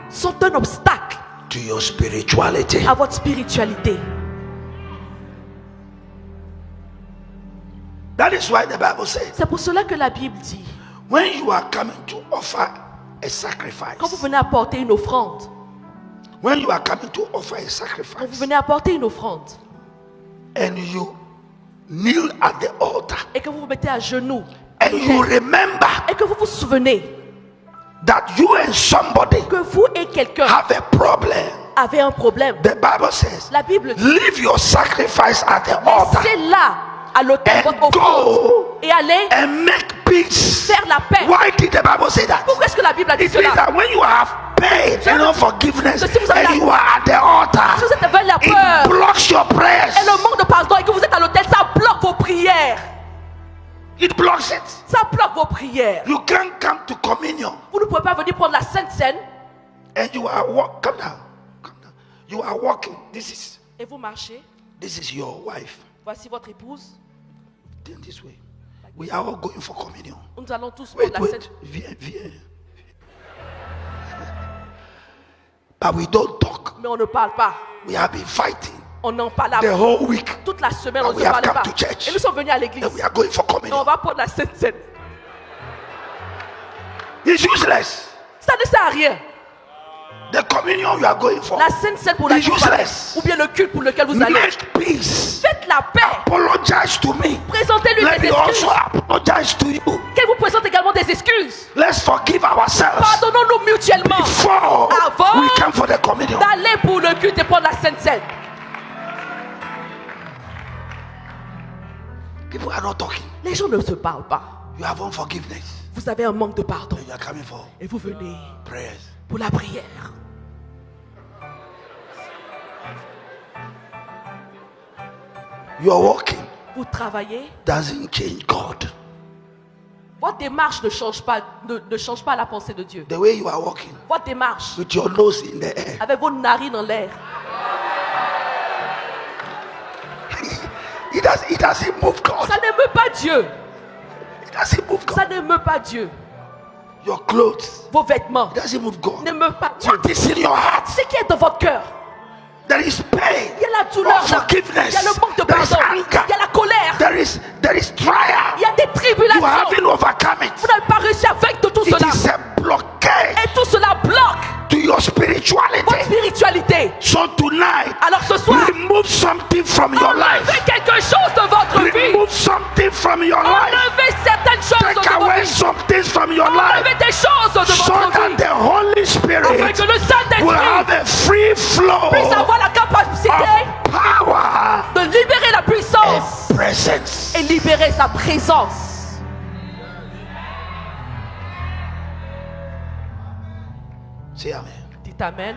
sont un obstacle to your spirituality. à votre spiritualité. That is why the Bible says, C'est pour cela que la Bible dit, when you are coming to offer a sacrifice, quand vous venez apporter une offrande, when you are coming to offer a quand vous sacrifice, venez apporter une offrande and you kneel at the altar, et que vous vous mettez à genoux and you remember et que vous vous souvenez that you and somebody que vous et quelqu'un have a problem, avez un problème, the Bible says, la Bible dit, leave your sacrifice at the altar laissez là à l'autel and votre offrande go et allez and make peace. faire la paix. Why did the Bible say that? Pourquoi est-ce que la Bible a dit It means cela? that when you have pain and unforgiveness Si vous avez and la- you are at the altar, Si vous êtes avec la it peur blocks your prayers. et le manque de pardon et que vous êtes à l'autel, ça bloque vos prières. It blocks it. Ça bloque vos prières. You can't come to communion Vous ne pouvez pas venir prendre la Sainte Seine and you are come down. You are walking. This et vous marchez. is your wife. Voici votre épouse. Turn this way. We are all going for communion. Nous allons tous Wait, prendre la wait. Sainte. Viens. But we don't talk. Mais on ne parle pas. We have been fighting On n'en parle the pas. whole week Toute la semaine, But on ne we se have parlait come pas. to church. Et nous sommes venus à l'église. and we are going for Et on communion. va prendre la Sainte Seine. It's useless. Ça ne sert à rien. The communion you are going for. La Sainte Seine pour laquelle vous allez, Useless. ou bien le culte pour lequel vous allez. Make peace. Faites la paix. Apologize to me. Présentez-lui Let des me excuses. also apologize to you. Qu'elle vous présente également des excuses. Let's forgive ourselves Pardonnons-nous mutuellement before Avant we come for the communion. d'aller pour le culte et prendre la Sainte Seine. People are not talking. Les gens ne se parlent pas. You have unforgiveness. Vous avez un manque de pardon. And you are coming for Et vous venez prayers. pour la prière. You are walking. Vous travaillez. Doesn't change God. Votre démarche ne change pas, ne change pas la pensée de Dieu. The way you are walking Votre démarche with your nose in the air. avec vos narines en l'air. It doesn't move God. Ça n'émeut pas Dieu. It doesn't move God. Ça n'émeut pas Dieu. Your clothes. Vos vêtements It doesn't move God. n'émeut pas Dieu. What is in your heart? Ce qui est dans votre cœur, There is pain. il y a la douleur, là. Unforgiveness. Il y a le manque de There is pardon, anger. il y a la colère, There is trial. il y a des You tribulations. haven't overcome it. Vous n'avez pas réussi à vaincre de tout It cela. is a blockade Et tout cela bloque to your votre spirituality. spiritualité. So tonight, Alors ce soir, remove something from your life. enlevez quelque chose de votre vie. Remove something from your life. Enlevez certaines choses Take de votre away vie. some things from your life. Enlevez des choses de So votre that vie. the Holy Afin Spirit que le will Saint-Esprit have a free flow puisse avoir la capacité of power de libérer la puissance and presence. et libérer sa présence. Say amen. Dites Amen.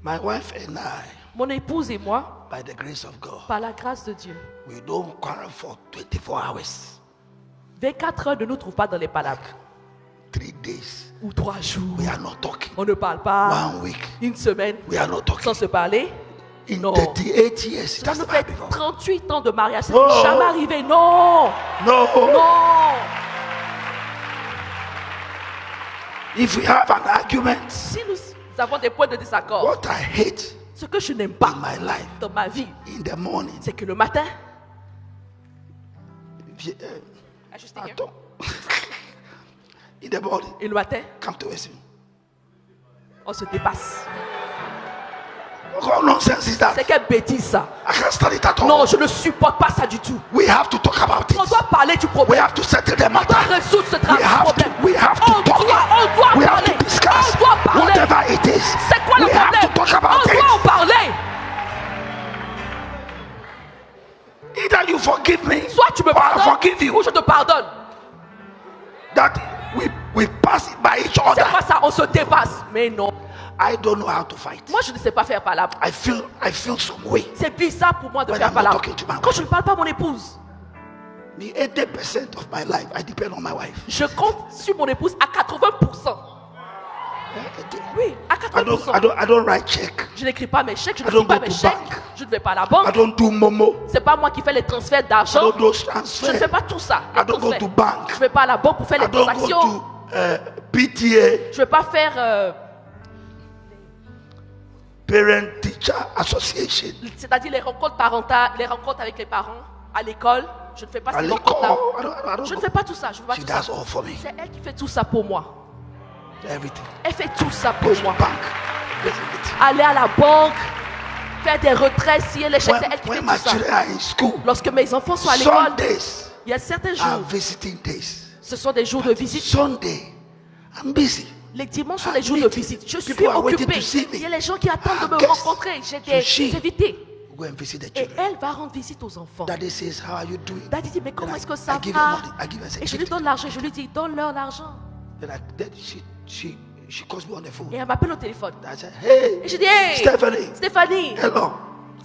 My wife and I, Mon épouse et moi, by the grace of God, par la grâce de Dieu, we don't quarrel for 24 hours, 24 heures ne nous trouvent pas dans les palabres. 3 days. Ou 3 jours. We are not talking. On ne parle pas. 1 week. Une semaine We are not talking. sans se parler. In Non. 38 years, it Ça has nous never fait happened before. 38 ans de mariage. Ça Oh. n'est jamais arrivé. Non. No. Non. If we have an argument, Si nous avons des points de désaccord, what I hate ce que je n'aime pas in my life dans ma vie, in the morning, c'est que le matin, attends. In the morning, et le matin, come to us. on se dépasse. What nonsense is that? C'est quelle bêtise ça? I can't stand it at all. Non, je ne supporte pas ça du tout. We have to talk about On it. doit parler du We problème. have to settle the On doit matter. résoudre ce We have problème. to, we have to On talk. doit We have parler. to discuss On doit parler. whatever it is. C'est quoi le We have to problème? talk On about doit it. en parler. Either you forgive me Soit tu me or I pardonnes forgive you. ou je te pardonne. That we pass it by each C'est other. pas ça, on se dépasse. Mais non. I don't know how to fight. Moi, je ne sais pas faire palabre. I feel some way. C'est bizarre pour moi de When faire I'm not palabre. talking to my Quand je ne parle pas à mon épouse, The 80% of my life, I depend on my wife. je compte sur mon épouse à 80%. Oui, à I 80%. don't write check. Je n'écris pas mes chèques, je I ne don't signe pas go mes to chèques. bank. Je ne vais pas à la I banque. don't do momo. C'est pas moi qui fais les transferts I d'argent. don't do Je ne transfer. fais pas tout ça. les I don't go transferts. to bank. Je ne vais pas à la banque pour faire I les don't transactions. go to PTA, Je ne vais pas faire, Parent Teacher Association. c'est-à-dire les rencontres parentales, les rencontres avec les parents à l'école. Je ne fais pas I ces rencontres-là. don't Je ne know. fais pas tout ça. Je ne fais pas She tout does ça. all for me. C'est elle qui fait tout ça pour moi. Everything. Elle fait tout ça Go pour to moi. bank. Everything. Aller à la banque, faire des retraits, signer les chèques, c'est elle qui fait When tout my ça. children are in school, Lorsque mes enfants sont à l'école, Sundays il y a certains are jours, visiting days. ce sont des jours de visite. Sunday, I'm busy. Les dimanches sont les jours de visite. Je suis People are waiting occupée. to see me. Il y a les gens qui attendent de me Guests. rencontrer. J'ai So des she- invités. Go and visit the Et children. elle va rendre visite aux enfants. Daddy says, how are you doing? Daddy dit, mais comment Then est-ce que I ça give her va? money. I give her, I say, Et je "Give lui it." donne l'argent. Je lui dis, donne-leur l'argent. Then she calls me on the phone. Et elle m'appelle au téléphone. I said, hey, Et je dis, hey, Stephanie, Stéphanie, hello.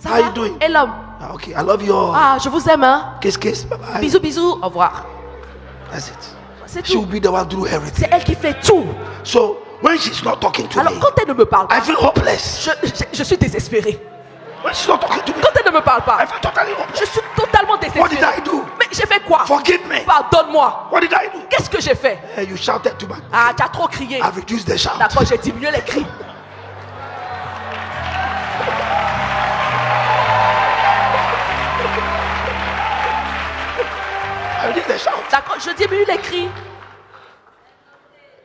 ça How va? you doing? Et l'homme, Ah, okay, I love you all. ah, je vous aime, hein? Kiss, kiss, bye bye. Bisous, bisous, au revoir. That's it. C'est She will tout. be the one to do everything. C'est elle qui fait tout. So when she's not talking to Alors me, quand elle ne me parle I pas, feel hopeless. je suis désespéré. When she's not talking to me, Quand elle ne me parle I pas, feel totally je hopeless. suis totalement What did désespéré. I do? Mais j'ai fait quoi? Forgive me. Pardonne-moi. What did I do? Qu'est-ce que j'ai fait? Hey, you shouted to me. Ah, tu as trop crié. I've reduced the shout. D'accord, j'ai diminué les cris. I reduced the shout. D'accord, je diminue les cris.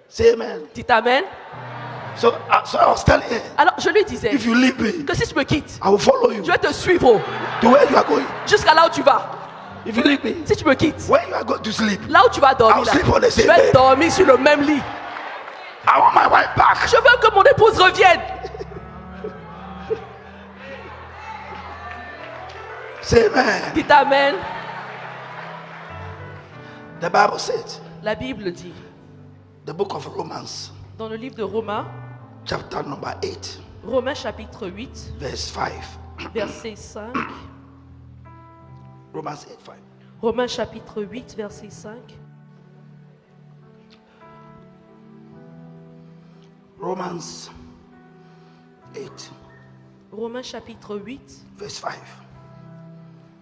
Say amen. Dites amen. So I was telling her, Alors je lui disais if you leave me, que si je me quitte, I will follow you je vais te suivre to where you are going. jusqu'à là où tu vas. If you leave me, Si tu me quittes, where you are going to sleep, là où tu vas dormir, I'll là, sleep on the je same vais bed. dormir sur le même lit. I want my wife back. Je veux que mon épouse revienne. Say amen. Dites amen. The Bible says, La Bible dit, the book of Romans, dans le livre de Romains, chapter number 8, Romains chapitre 8, verse 5. verset 5. Romans 8, 5. Romains chapitre 8, verset 5. Romans 8, Romains chapitre 8, verse 5.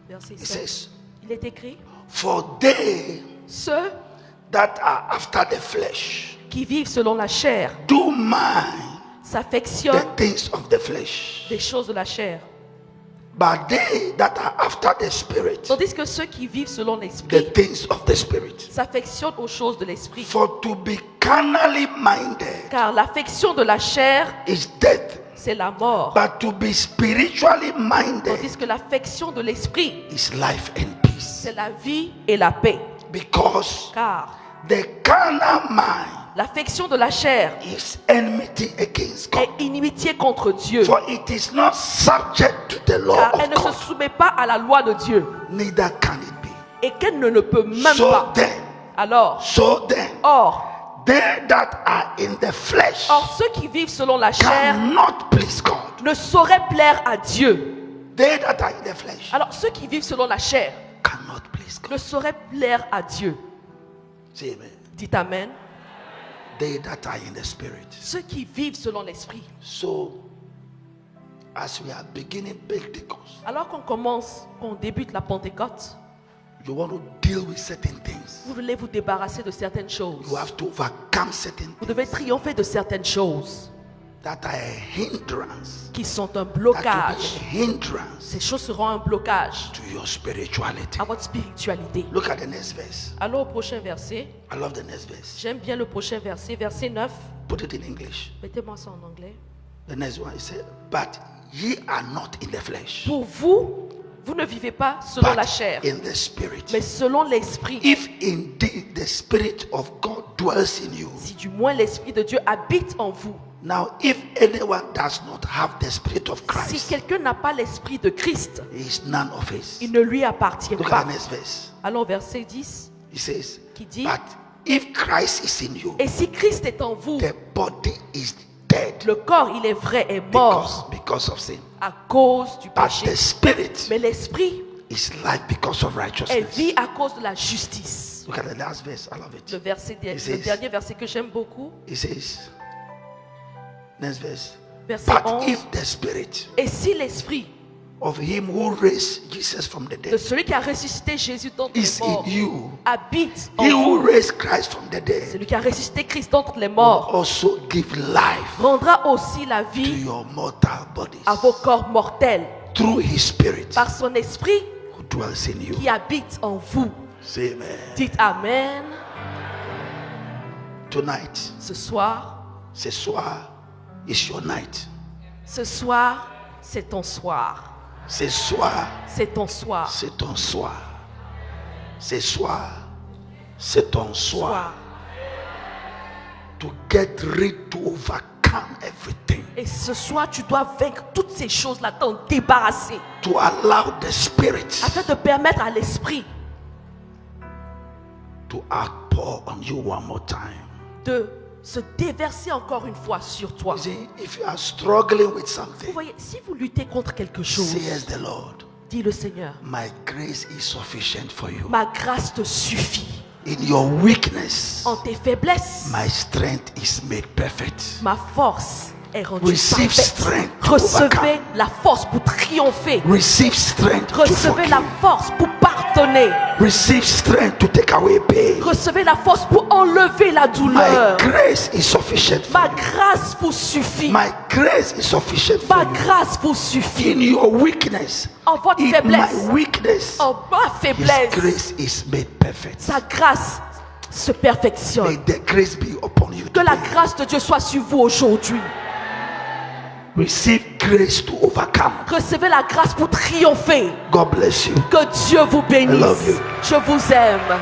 verset It 5. says, Il est écrit, for they ceux that are after the flesh qui vivent selon la chair do mind s'affectionnent the things of the flesh, des choses de la chair. but they that are after the spirit, Tandis que ceux qui vivent selon the l'esprit things of the spirit. s'affectionnent aux choses de l'esprit. For to be carnally minded Car l'affection de la chair, is death, c'est la mort. but to be spiritually minded Tandis que l'affection de l'esprit, is life and peace. c'est la vie et la paix. Because Car the carnal mind l'affection de la chair is enmity against God. est inimitié contre Dieu. For it is not subject to the law Car of elle ne se God, soumet pas à la loi de Dieu. neither can it be. Et qu'elle ne le peut même So pas. then, Alors, or, they that are in the flesh ceux qui vivent selon la chair cannot please God. ne sauraient plaire à Dieu. They that are in the flesh Alors, ceux qui vivent selon la chair cannot please God. ne sauraient plaire à Dieu. Say amen. Dites amen. They that are in the spirit. Ceux qui vivent selon l'esprit. So, as we are beginning Pentecost, Alors qu'on débute la Pentecôte, you want to deal with certain things. vous voulez vous débarrasser de certaines choses. You have to overcome certain Vous things devez triompher de certaines choses that are a hindrance. qui sont un That will blocage. be a hindrance Ces choses seront un blocage to your spirituality. à votre spiritualité. Look at the next verse. Allons au prochain verset. I love the next verse. J'aime bien le prochain verset, verset 9. Put it in English. Mettez-moi ça en anglais. The next one is said, but ye are not in the flesh, Pour vous, vous ne vivez pas selon la but chair, in the spirit. mais selon l'esprit. If indeed the spirit of God dwells in you. Si du moins l'esprit de Dieu habite en vous. Now, if anyone does not have the spirit of Si Christ, quelqu'un n'a pas l'esprit de Christ, he is none of his. il ne lui appartient Look at pas. the next verse. Allons au verset 10. He says, Qui dit, but if Christ is in you, et si Christ est en vous, the body is dead le corps, il est vrai, est mort because of sin. à cause du But péché. the spirit Mais l'esprit is life because of est righteousness. vie à cause de la justice. Look at the last verse. I love Le, it. le dernier verset que j'aime beaucoup, He says, next verse. verset But 11. if the spirit Et si l'esprit of him who raised Jesus from the de dead celui qui a ressuscité Jésus d'entre les is morts in you, habite en he who vous, raised Christ from the dead celui qui a ressuscité Christ d'entre les will morts also give life rendra aussi la to vie your mortal bodies à vos corps mortels through his spirit par son esprit who dwells in you. qui habite en vous. Say amen. Dites Amen. Tonight, Ce soir, ce soir is your night. ce soir, c'est ton soir. Ce soir, C'est ton soir. c'est ton soir. Ce soir, c'est ton soir. Soir. To get rid, to overcome everything. Et ce soir, tu dois vaincre toutes ces choses-là, t'en débarrasser, To allow the spirit afin de permettre à l'esprit to outpour on you one more time. de se déverser encore une fois sur toi. You see, if you are struggling with Vous something, voyez, si vous luttez contre quelque chose, says the Lord, dit le Seigneur, my grace is sufficient for you. ma grâce te suffit. In your weakness, En tes faiblesses, my strength is made perfect. ma force est rendue Receive parfaite. strength to Recevez overcome. la force pour triompher. Receive strength to Recevez la forgive. force pour pardonner. Receive strength to take away pain. Recevez la force pour enlever la My douleur. grace is sufficient for Ma you. grâce vous suffit. My grace is sufficient for Ma you. grâce vous suffit. In your weakness, En votre in faiblesse, my weakness, en ma His faiblesse, grace is made perfect. sa grâce se perfectionne. May the grace be upon you Que la today. grâce de Dieu soit sur vous aujourd'hui. Receive grace to overcome. Recevez la grâce pour triompher. God bless you. Que Dieu vous I love bénisse. you. Je vous aime.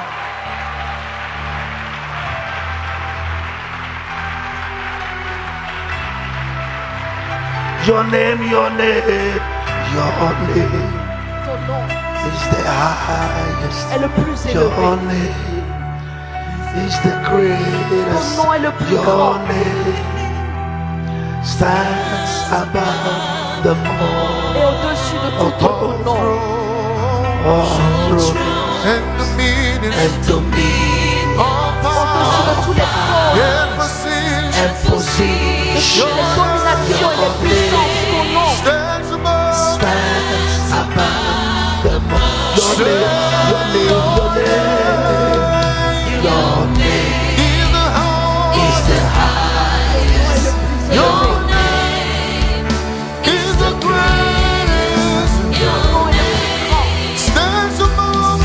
Your name, your name, your name Ton nom is the highest. est le plus Your élevé. name is the greatest. Ton nom est le plus Your grand. name stands above them all. Et au-dessus de tout autre nom. All through And the meaning and dominion Au-dessus de tous les trônes. and position and De toutes position. les dominations et les puissances. Ton nom stands above. Stands above them all. Your name, your name, your name. Your name He's the home. is the highest. Your name is the greatest. est le plus grand. Stands above.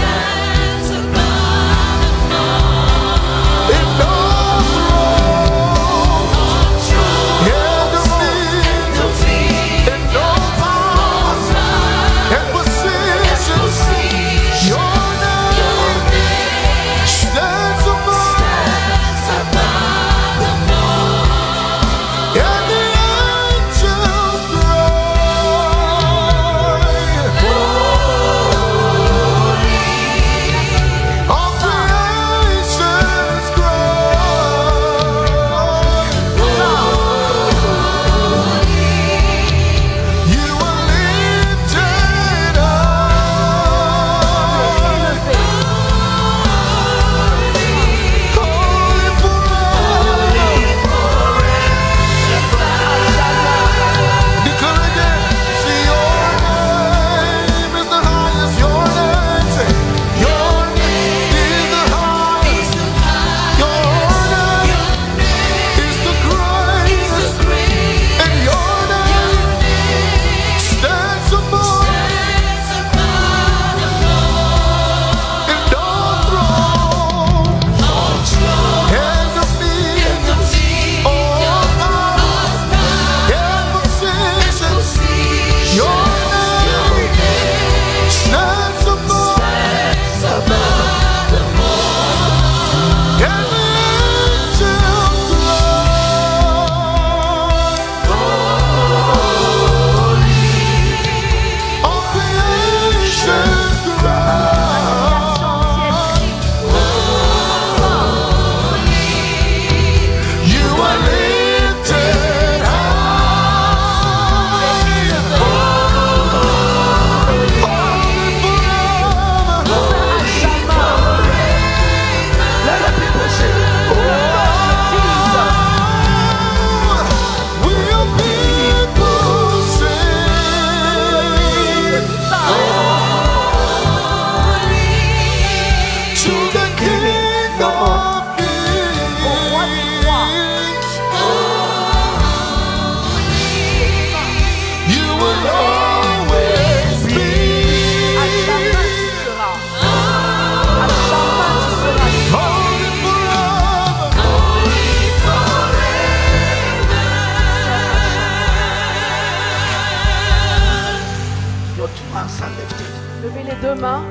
mains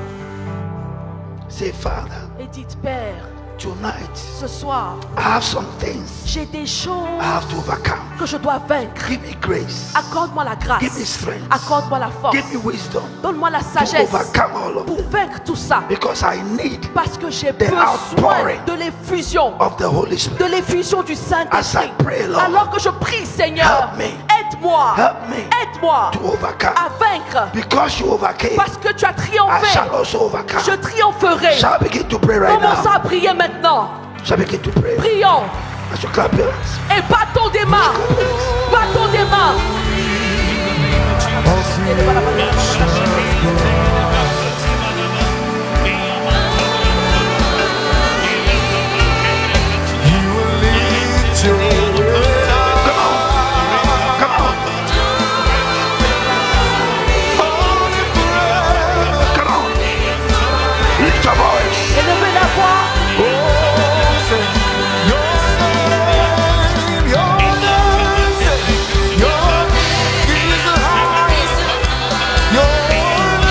Say, Father, et dites, Père, tonight ce soir, I have some things j'ai des choses I have to overcome. que je dois vaincre. Give me grace. Accorde-moi la grâce. Give me strength. Accorde-moi la force. Give me wisdom Donne-moi la to sagesse overcome all of pour them. vaincre tout ça. Because I need Parce que j'ai The besoin outpouring de l'effusion, of the Holy de Spirit. l'effusion du As Saint-Esprit. I pray, Lord, Alors que je prie, Seigneur, help me. aide-moi, Help me aide-moi to overcome. à vaincre. Because you overcame, Parce que tu as I triomphé, shall also overcome. je triompherai. Shall I begin to pray right Commence now? à prier maintenant. Shall I begin to pray? Prions As you clap your hands. et battons des mains. Battons des mains. You will lift your head up. Come on. Holy prayer. Come on. Lift your voice. Élevez la voix. Oh, say, your name, your name, say, your name is high. Your name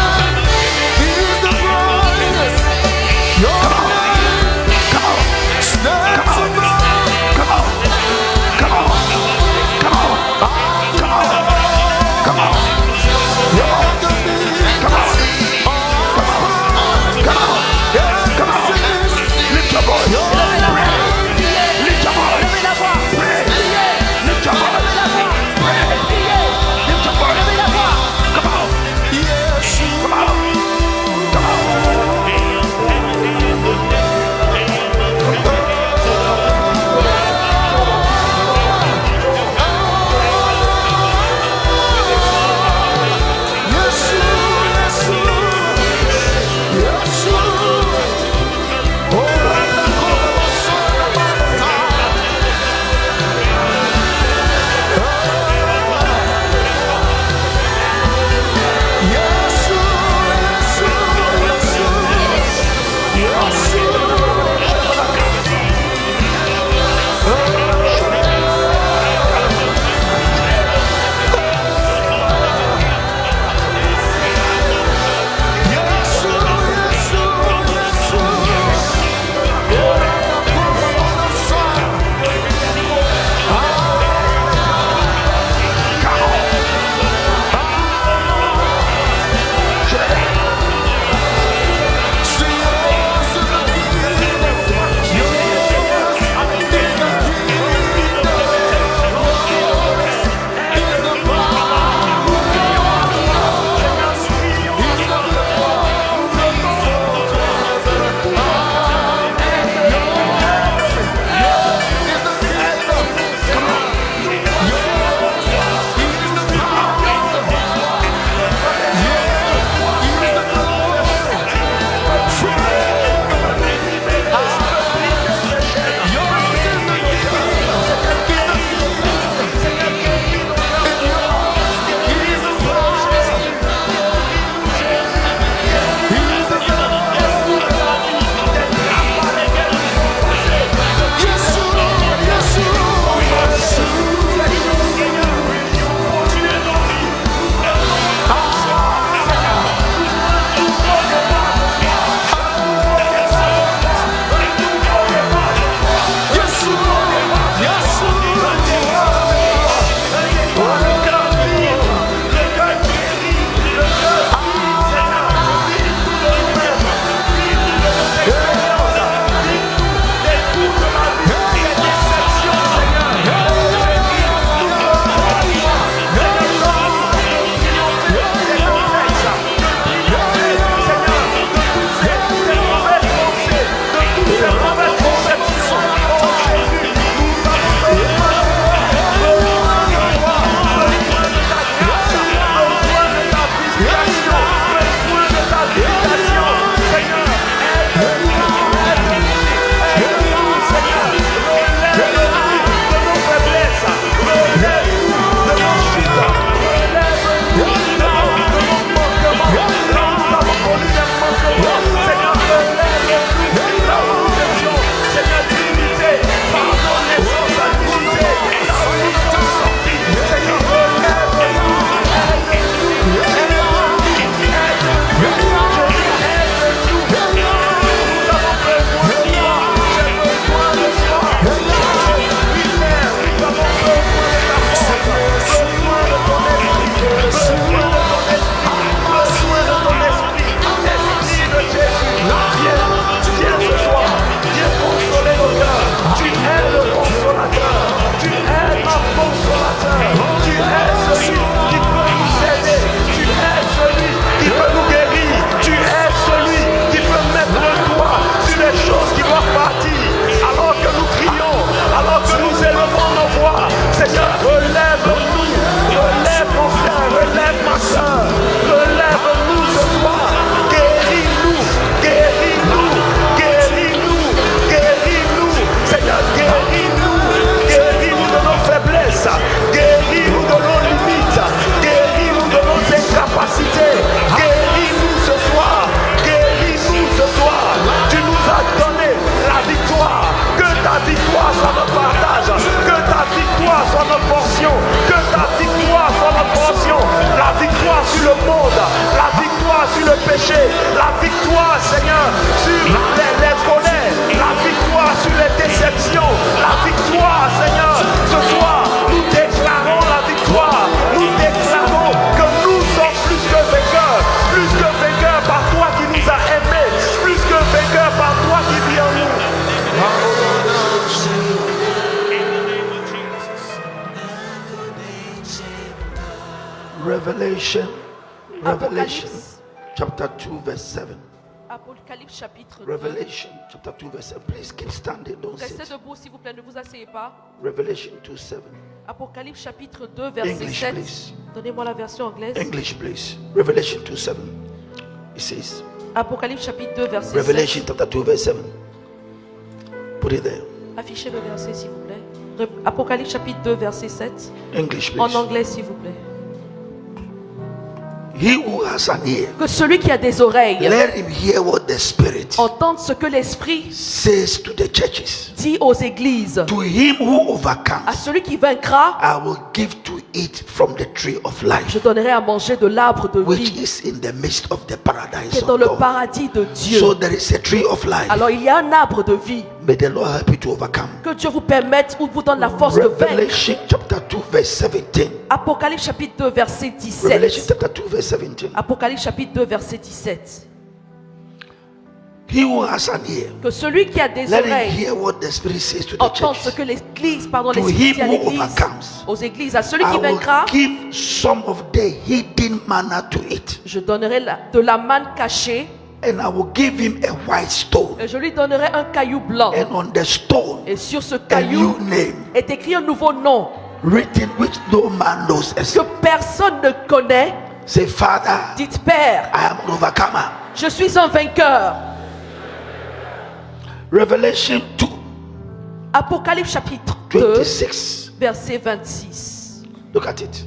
le monde, la victoire sur le péché, la victoire, Seigneur, sur les colères, la victoire sur les déceptions, la victoire, Seigneur. Ce soir, nous déclarons la victoire. Nous déclarons que nous sommes plus que vainqueurs par toi qui nous as aimés, plus que vainqueurs par toi qui vis en nous. Revelation chapter 2 verse 7. Apocalypse chapitre 2. Revelation chapter 2 verse 7. Please keep standing, don't Restez sit. debout s'il vous plaît, ne vous asseyez pas. Revelation 2 7. Apocalypse chapitre 2 verset English, 7. please. Donnez-moi la version anglaise. English, please. Revelation 2 7. It says, Apocalypse chapitre 2 verset 7. Revelation chapter 2 verse 7. Put it there. Affichez le verset s'il vous plaît. Apocalypse chapitre 2 verset 7. English, En please. anglais s'il vous plaît. He who has an ear, Que celui qui a des oreilles let him hear what the Spirit entende ce que l'Esprit says to the churches. dit aux églises. To him who À overcomes, celui qui vaincra, I will give to eat from the tree of life, je donnerai à manger de l'arbre de which vie is in the midst of the qui paradise est dans of le God. paradis de Dieu. So there is a tree of life. Alors il y a un arbre de vie. May the Lord help you to overcome. Que Dieu vous permette ou vous donne la force de vaincre. Revelation chapter 2 verse 17. Apocalypse chapitre 2 verset Revelation 17. chapter 2 verse 17. Apocalypse chapitre 2 verset 17. He who has an ear, Que celui qui a des let him oreilles hear what the Spirit says to the entende ce churches. que l'Église, pardon, To l'Esprit him dit à who l'Église, overcomes, aux églises, à celui I qui will vaincra, give some of the hidden manna to eat, je donnerai de la manne cachée and I will give him a white stone, et je lui donnerai un caillou blanc. and on the stone Et sur ce a caillou new name est écrit un nouveau nom written which no man knows que except. personne ne connaît. Say, Father, Dites, Père, I am an overcomer. je suis un vainqueur. Revelation 2 Apocalypse chapitre 2, 26. verset 26. Look at it.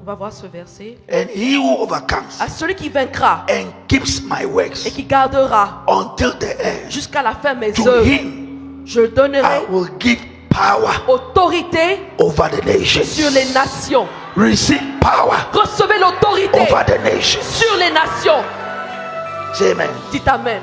On va voir ce verset. And he who overcomes À celui qui vaincra and keeps my et works qui gardera until the end, jusqu'à la fin mes to œuvres, him je I donnerai will give power autorité over the nations. sur les nations. Receive power Recevez l'autorité over the nations. sur les nations. Say amen. Dites Amen.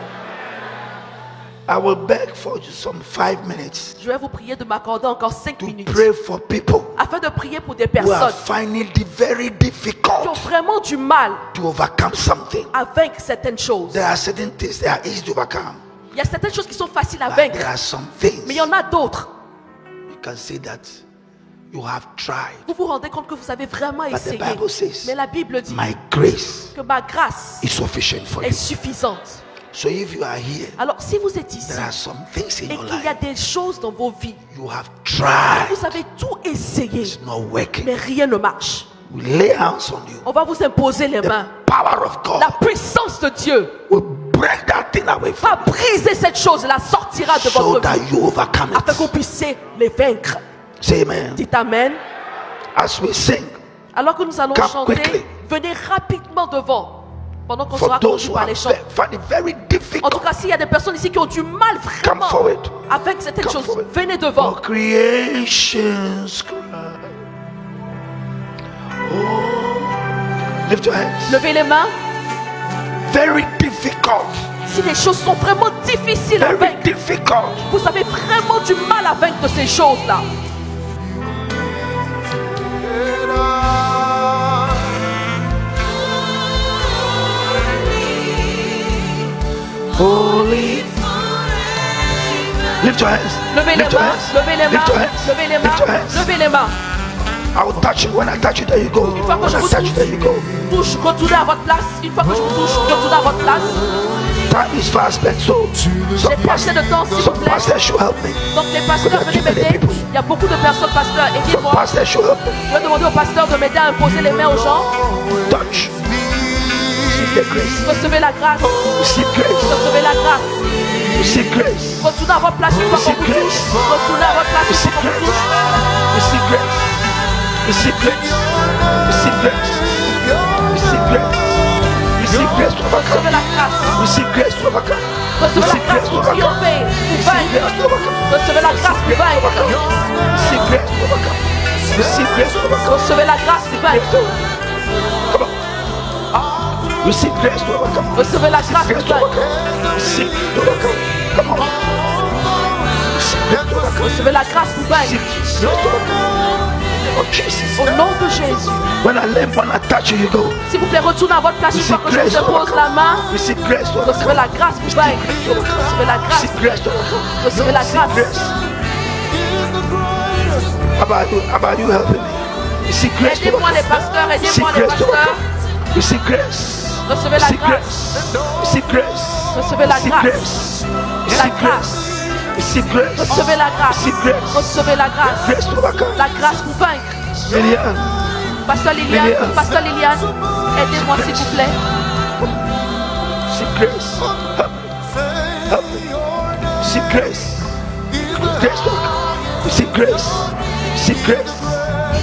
I will beg for you some 5 minutes Je vais vous prier de m'accorder encore 5 to minutes pray for people afin de prier pour des who are personnes finding it very qui ont difficult vraiment du mal to overcome something. à vaincre certaines choses. There are certain things that are easy to overcome, Il y a certaines choses qui sont faciles à but there vaincre, are some things mais il y en a d'autres. you can say that you have tried, Vous vous rendez compte que vous avez vraiment but the essayé. Bible says, Mais la Bible dit my grace que ma grâce is sufficient for est you. suffisante. So if you are here, Alors si vous êtes ici there are some things in et your qu'il y a life des choses dans vos vies, you have tried, vous avez tout essayé, it's not working. mais rien ne marche. We lay hands on you. On va vous imposer les The mains. power of God La puissance de Dieu will break that thing away from va briser cette chose, la sortira de you so votre that vie you overcome afin que vous it. puissiez les vaincre. Say amen. Dites Amen. As we sing, Alors que nous allons Come chanter, quickly. venez rapidement devant pendant qu'on for sera those conduit who par are les chants. find it very En tout difficult, cas, s'il y a des personnes ici qui ont du mal come vraiment forward. avec certaines Come choses, forward. venez devant. For creation's cry. Oh, lift your hands. Levez les mains. Very difficult. Si les choses sont vraiment difficiles à Very vaincre, difficult. vous avez vraiment du mal à vaincre ces choses-là. Holy. Lift your hands. Levez les Lift your mains, hands. levez les Lift mains, your hands. levez les Lift your mains, hands. levez les mains. I will touch you. When I touch you, there you go. Une fois que When je I vous touch you, there you go. touche, retournez à votre place. Une fois que je vous touche, retournez à votre place. Time is fast spent, so J'ai some plus assez de temps, s'il vous some plaît. pastors should help me. Donc les pasteurs, venez m'aider. Il y a beaucoup de personnes, pasteurs, Some aidez-moi. pastors should help me. Je vais demander au pasteur de m'aider à imposer les mains aux gens. Touch. Receive the grace. Recevez la grâce. Receive grace. Recevez la grâce. Receive grace. Retournez à votre place une fois qu'on vous touche. Retournez à votre place une fois qu'on vous touche. Receive grace. Receive grace. Receive grace. Receive grace. Receive grace to Recevez overcome. la grâce. Receive grace to overcome. Recevez la Receive grâce grace to pour overcome. triompher, pour Receive vaincre. grace to overcome. Recevez la grâce pour vaincre. Receive grace to overcome. Receive grace to overcome. Recevez la grâce pour vaincre. Receive grace to overcome. Recevez la grâce Grace pour to vaincre. overcome. Receive to overcome. Come on. Receive grace to overcome. Recevez la grâce pour vaincre. Receive grace to overcome. Oh Jesus. Au nom de Jésus. When I lay upon I touch you, you go. S'il vous plaît, retournez à votre place une Receive fois que je grace vous to impose la overcome. main. Receive grace to Recevez overcome. la grâce pour vaincre. Recevez la grâce. Receive grace to overcome. Recevez la Receive grâce. grace. About you helping me. Receive grace to Aidez-moi les overcome. pasteurs, Receive aidez-moi les grace to pasteurs. overcome. Receive grace. Recevez la Receive grâce. grace. Receive grace. Recevez la Receive grâce. grace. La Receive grâce. grace. Receive grace. Recevez la grâce. Receive grace. Recevez la grâce. Grace to overcome. La grâce pour vaincre. Liliane. Pasteur Liliane, Liliane. Pasteur Liliane, aidez-moi s'il vous plaît. Receive grace. Help me. Help me. Receive grace. Grace to overcome. Receive grace. Receive grace.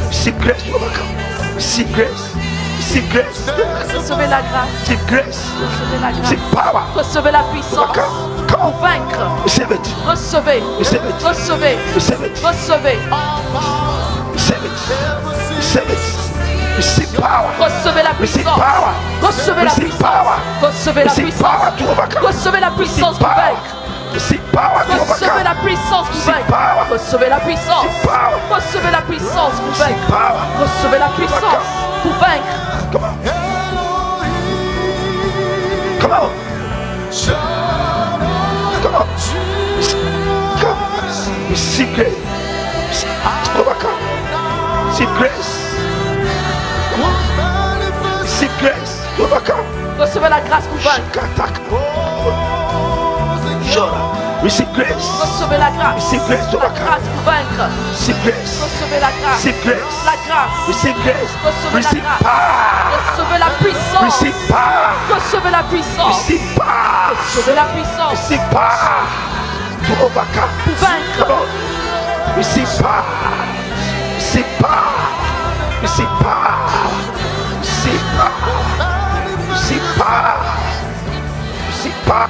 Receive grace to overcome. Receive grace. Receive grace. Recevez la grâce. Receive grace. Recevez la grâce. Receive power. Recevez la puissance Overcome. Come pour on. vaincre. Receive it. Recevez. Receive it. Recevez. Receive it. Recevez. Receive it. Receive it. Receive power. Recevez la Receive puissance. power. Recevez la Receive puissance. power. Recevez la Receive puissance. power to overcome. Recevez la puissance pour power. vaincre. Receive power to Recevez la overcome. puissance pour Receive vaincre. power. Recevez la puissance. Receive power. Recevez la puissance pour Receive vaincre. power. Recevez la puissance pour vaincre. Come on. Come on. Come on. Come on. Receive grace. Overcome. Receive grace. Receive grace to overcome. Recevez la grâce pour vaincre. Attack. Receive grace. Recevez la grâce. Receive grace to La overcome. grâce pour vaincre. Receive grace. Recevez la grâce. Receive grace. La grâce. Receive grace. Recevez la Receive grâce. power. Recevez la puissance. Receive power. Recevez la puissance. Receive power. Recevez la puissance Receive power to overcome. pour vaincre. Come on. Receive power. Receive power. Receive power. Receive power. Receive power. Receive power.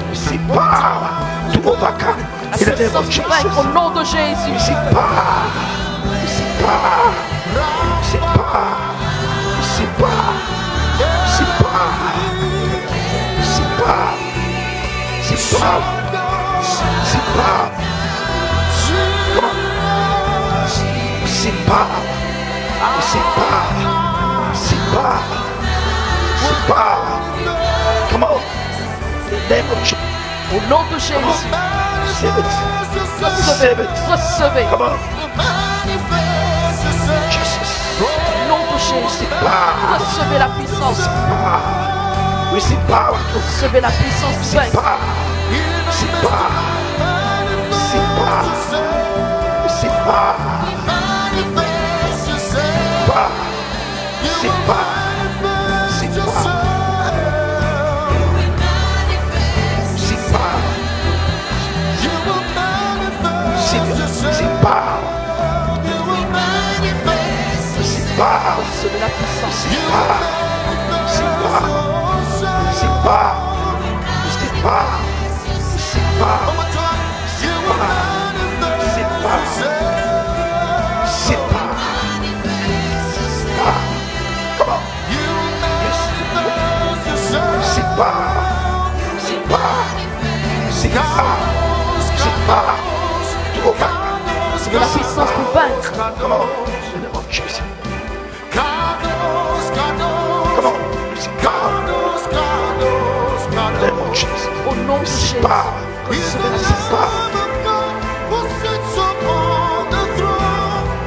Receive power to overcome. La In the name puissance of pour vaincre au Jesus. nom de Jésus. Receive power. Receive power. Receive power. Receive power. Receive power. Receive power. Receive power. Receive power. Come on. Receive power. Receive power. Receive power. Receive power. Come on. In the name of Jesus. Au nom de Jésus. Receive it. Recevez. Receive it. Recevez. Come on. Jesus. Au nom de Jésus. Power. Recevez la puissance. Power. Receive power to Recevez la puissance pour vaincre. power. Receive power. Receive power. Receive power. Power. Receive power. Receive power. Receive power. Receive power. Receive power. Recevez la puissance. Receive power. Receive power. Receive power. Receive power. Receive power. Receive power. Receive power. Receive power. Power. Come on. Yes. Receive power. Receive power. Receive power. Receive power. To overcome. Recevez la puissance pour vaincre. Come on. In the name of Jesus. Come on. Receive power. In the name of Jesus. Au nom de Receive Jésus. power. Recevez la Receive power.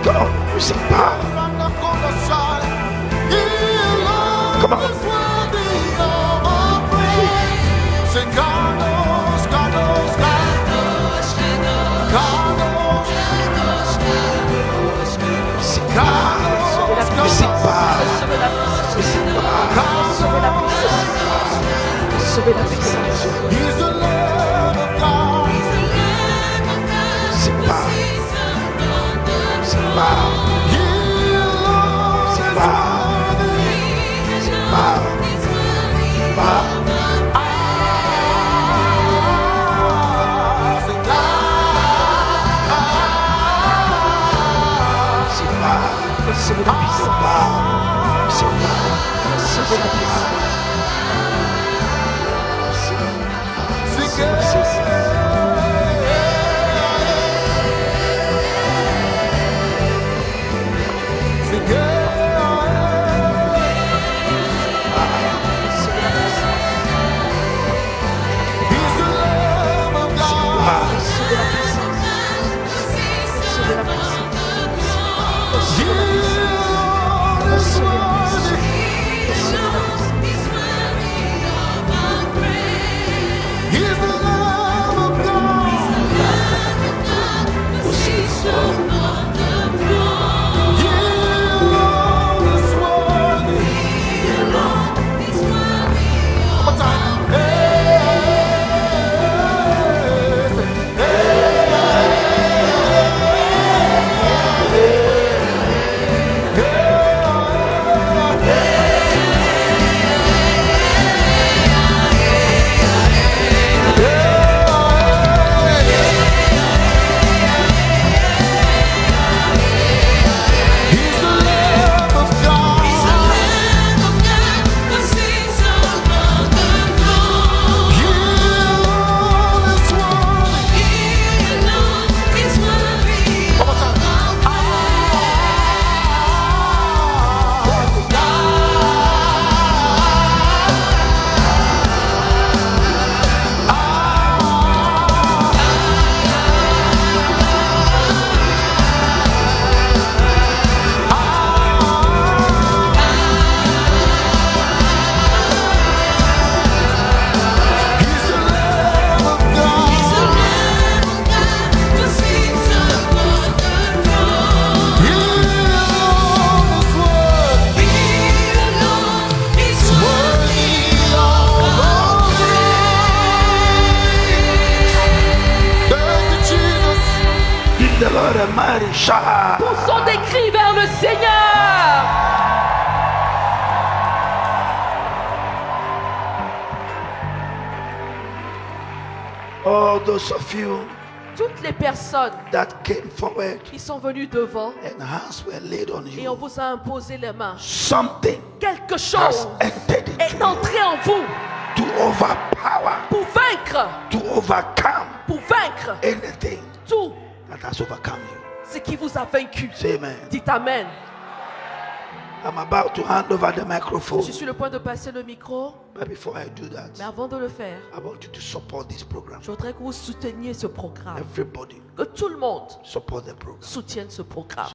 Come on. Receive power. Come on. Receive power. Receive power. Recevez la puissance. Receive power. Recevez la puissance. Recevez la puissance. Receive power. Receive power. Receive power. Receive power. Power. Receive power. Recevez la puissance. Receive power. Recevez la puissance. Recevez la puissance. Recevez la puissance. Recevez la puissance. Recevez la puissance. Recevez la puissance. He's the Lamb of God. The Lord Almighty, shout. Poussons des cris vers le Seigneur. All those of you Toutes les personnes that came forward qui sont venues devant and hands were laid on et on you, vous a imposé les mains, something quelque has chose entered est into you entré en vous to overpower, pour vaincre, to overcome anything tout that has overcome you. ce qui vous a vaincu. Say amen. Dites Amen. I'm about to hand over the microphone. Je suis sur le point de passer le micro, But before I do mais that, avant de le faire, I want you to support this program. je voudrais que vous souteniez ce programme, Everybody que tout le monde support the program. soutienne ce programme.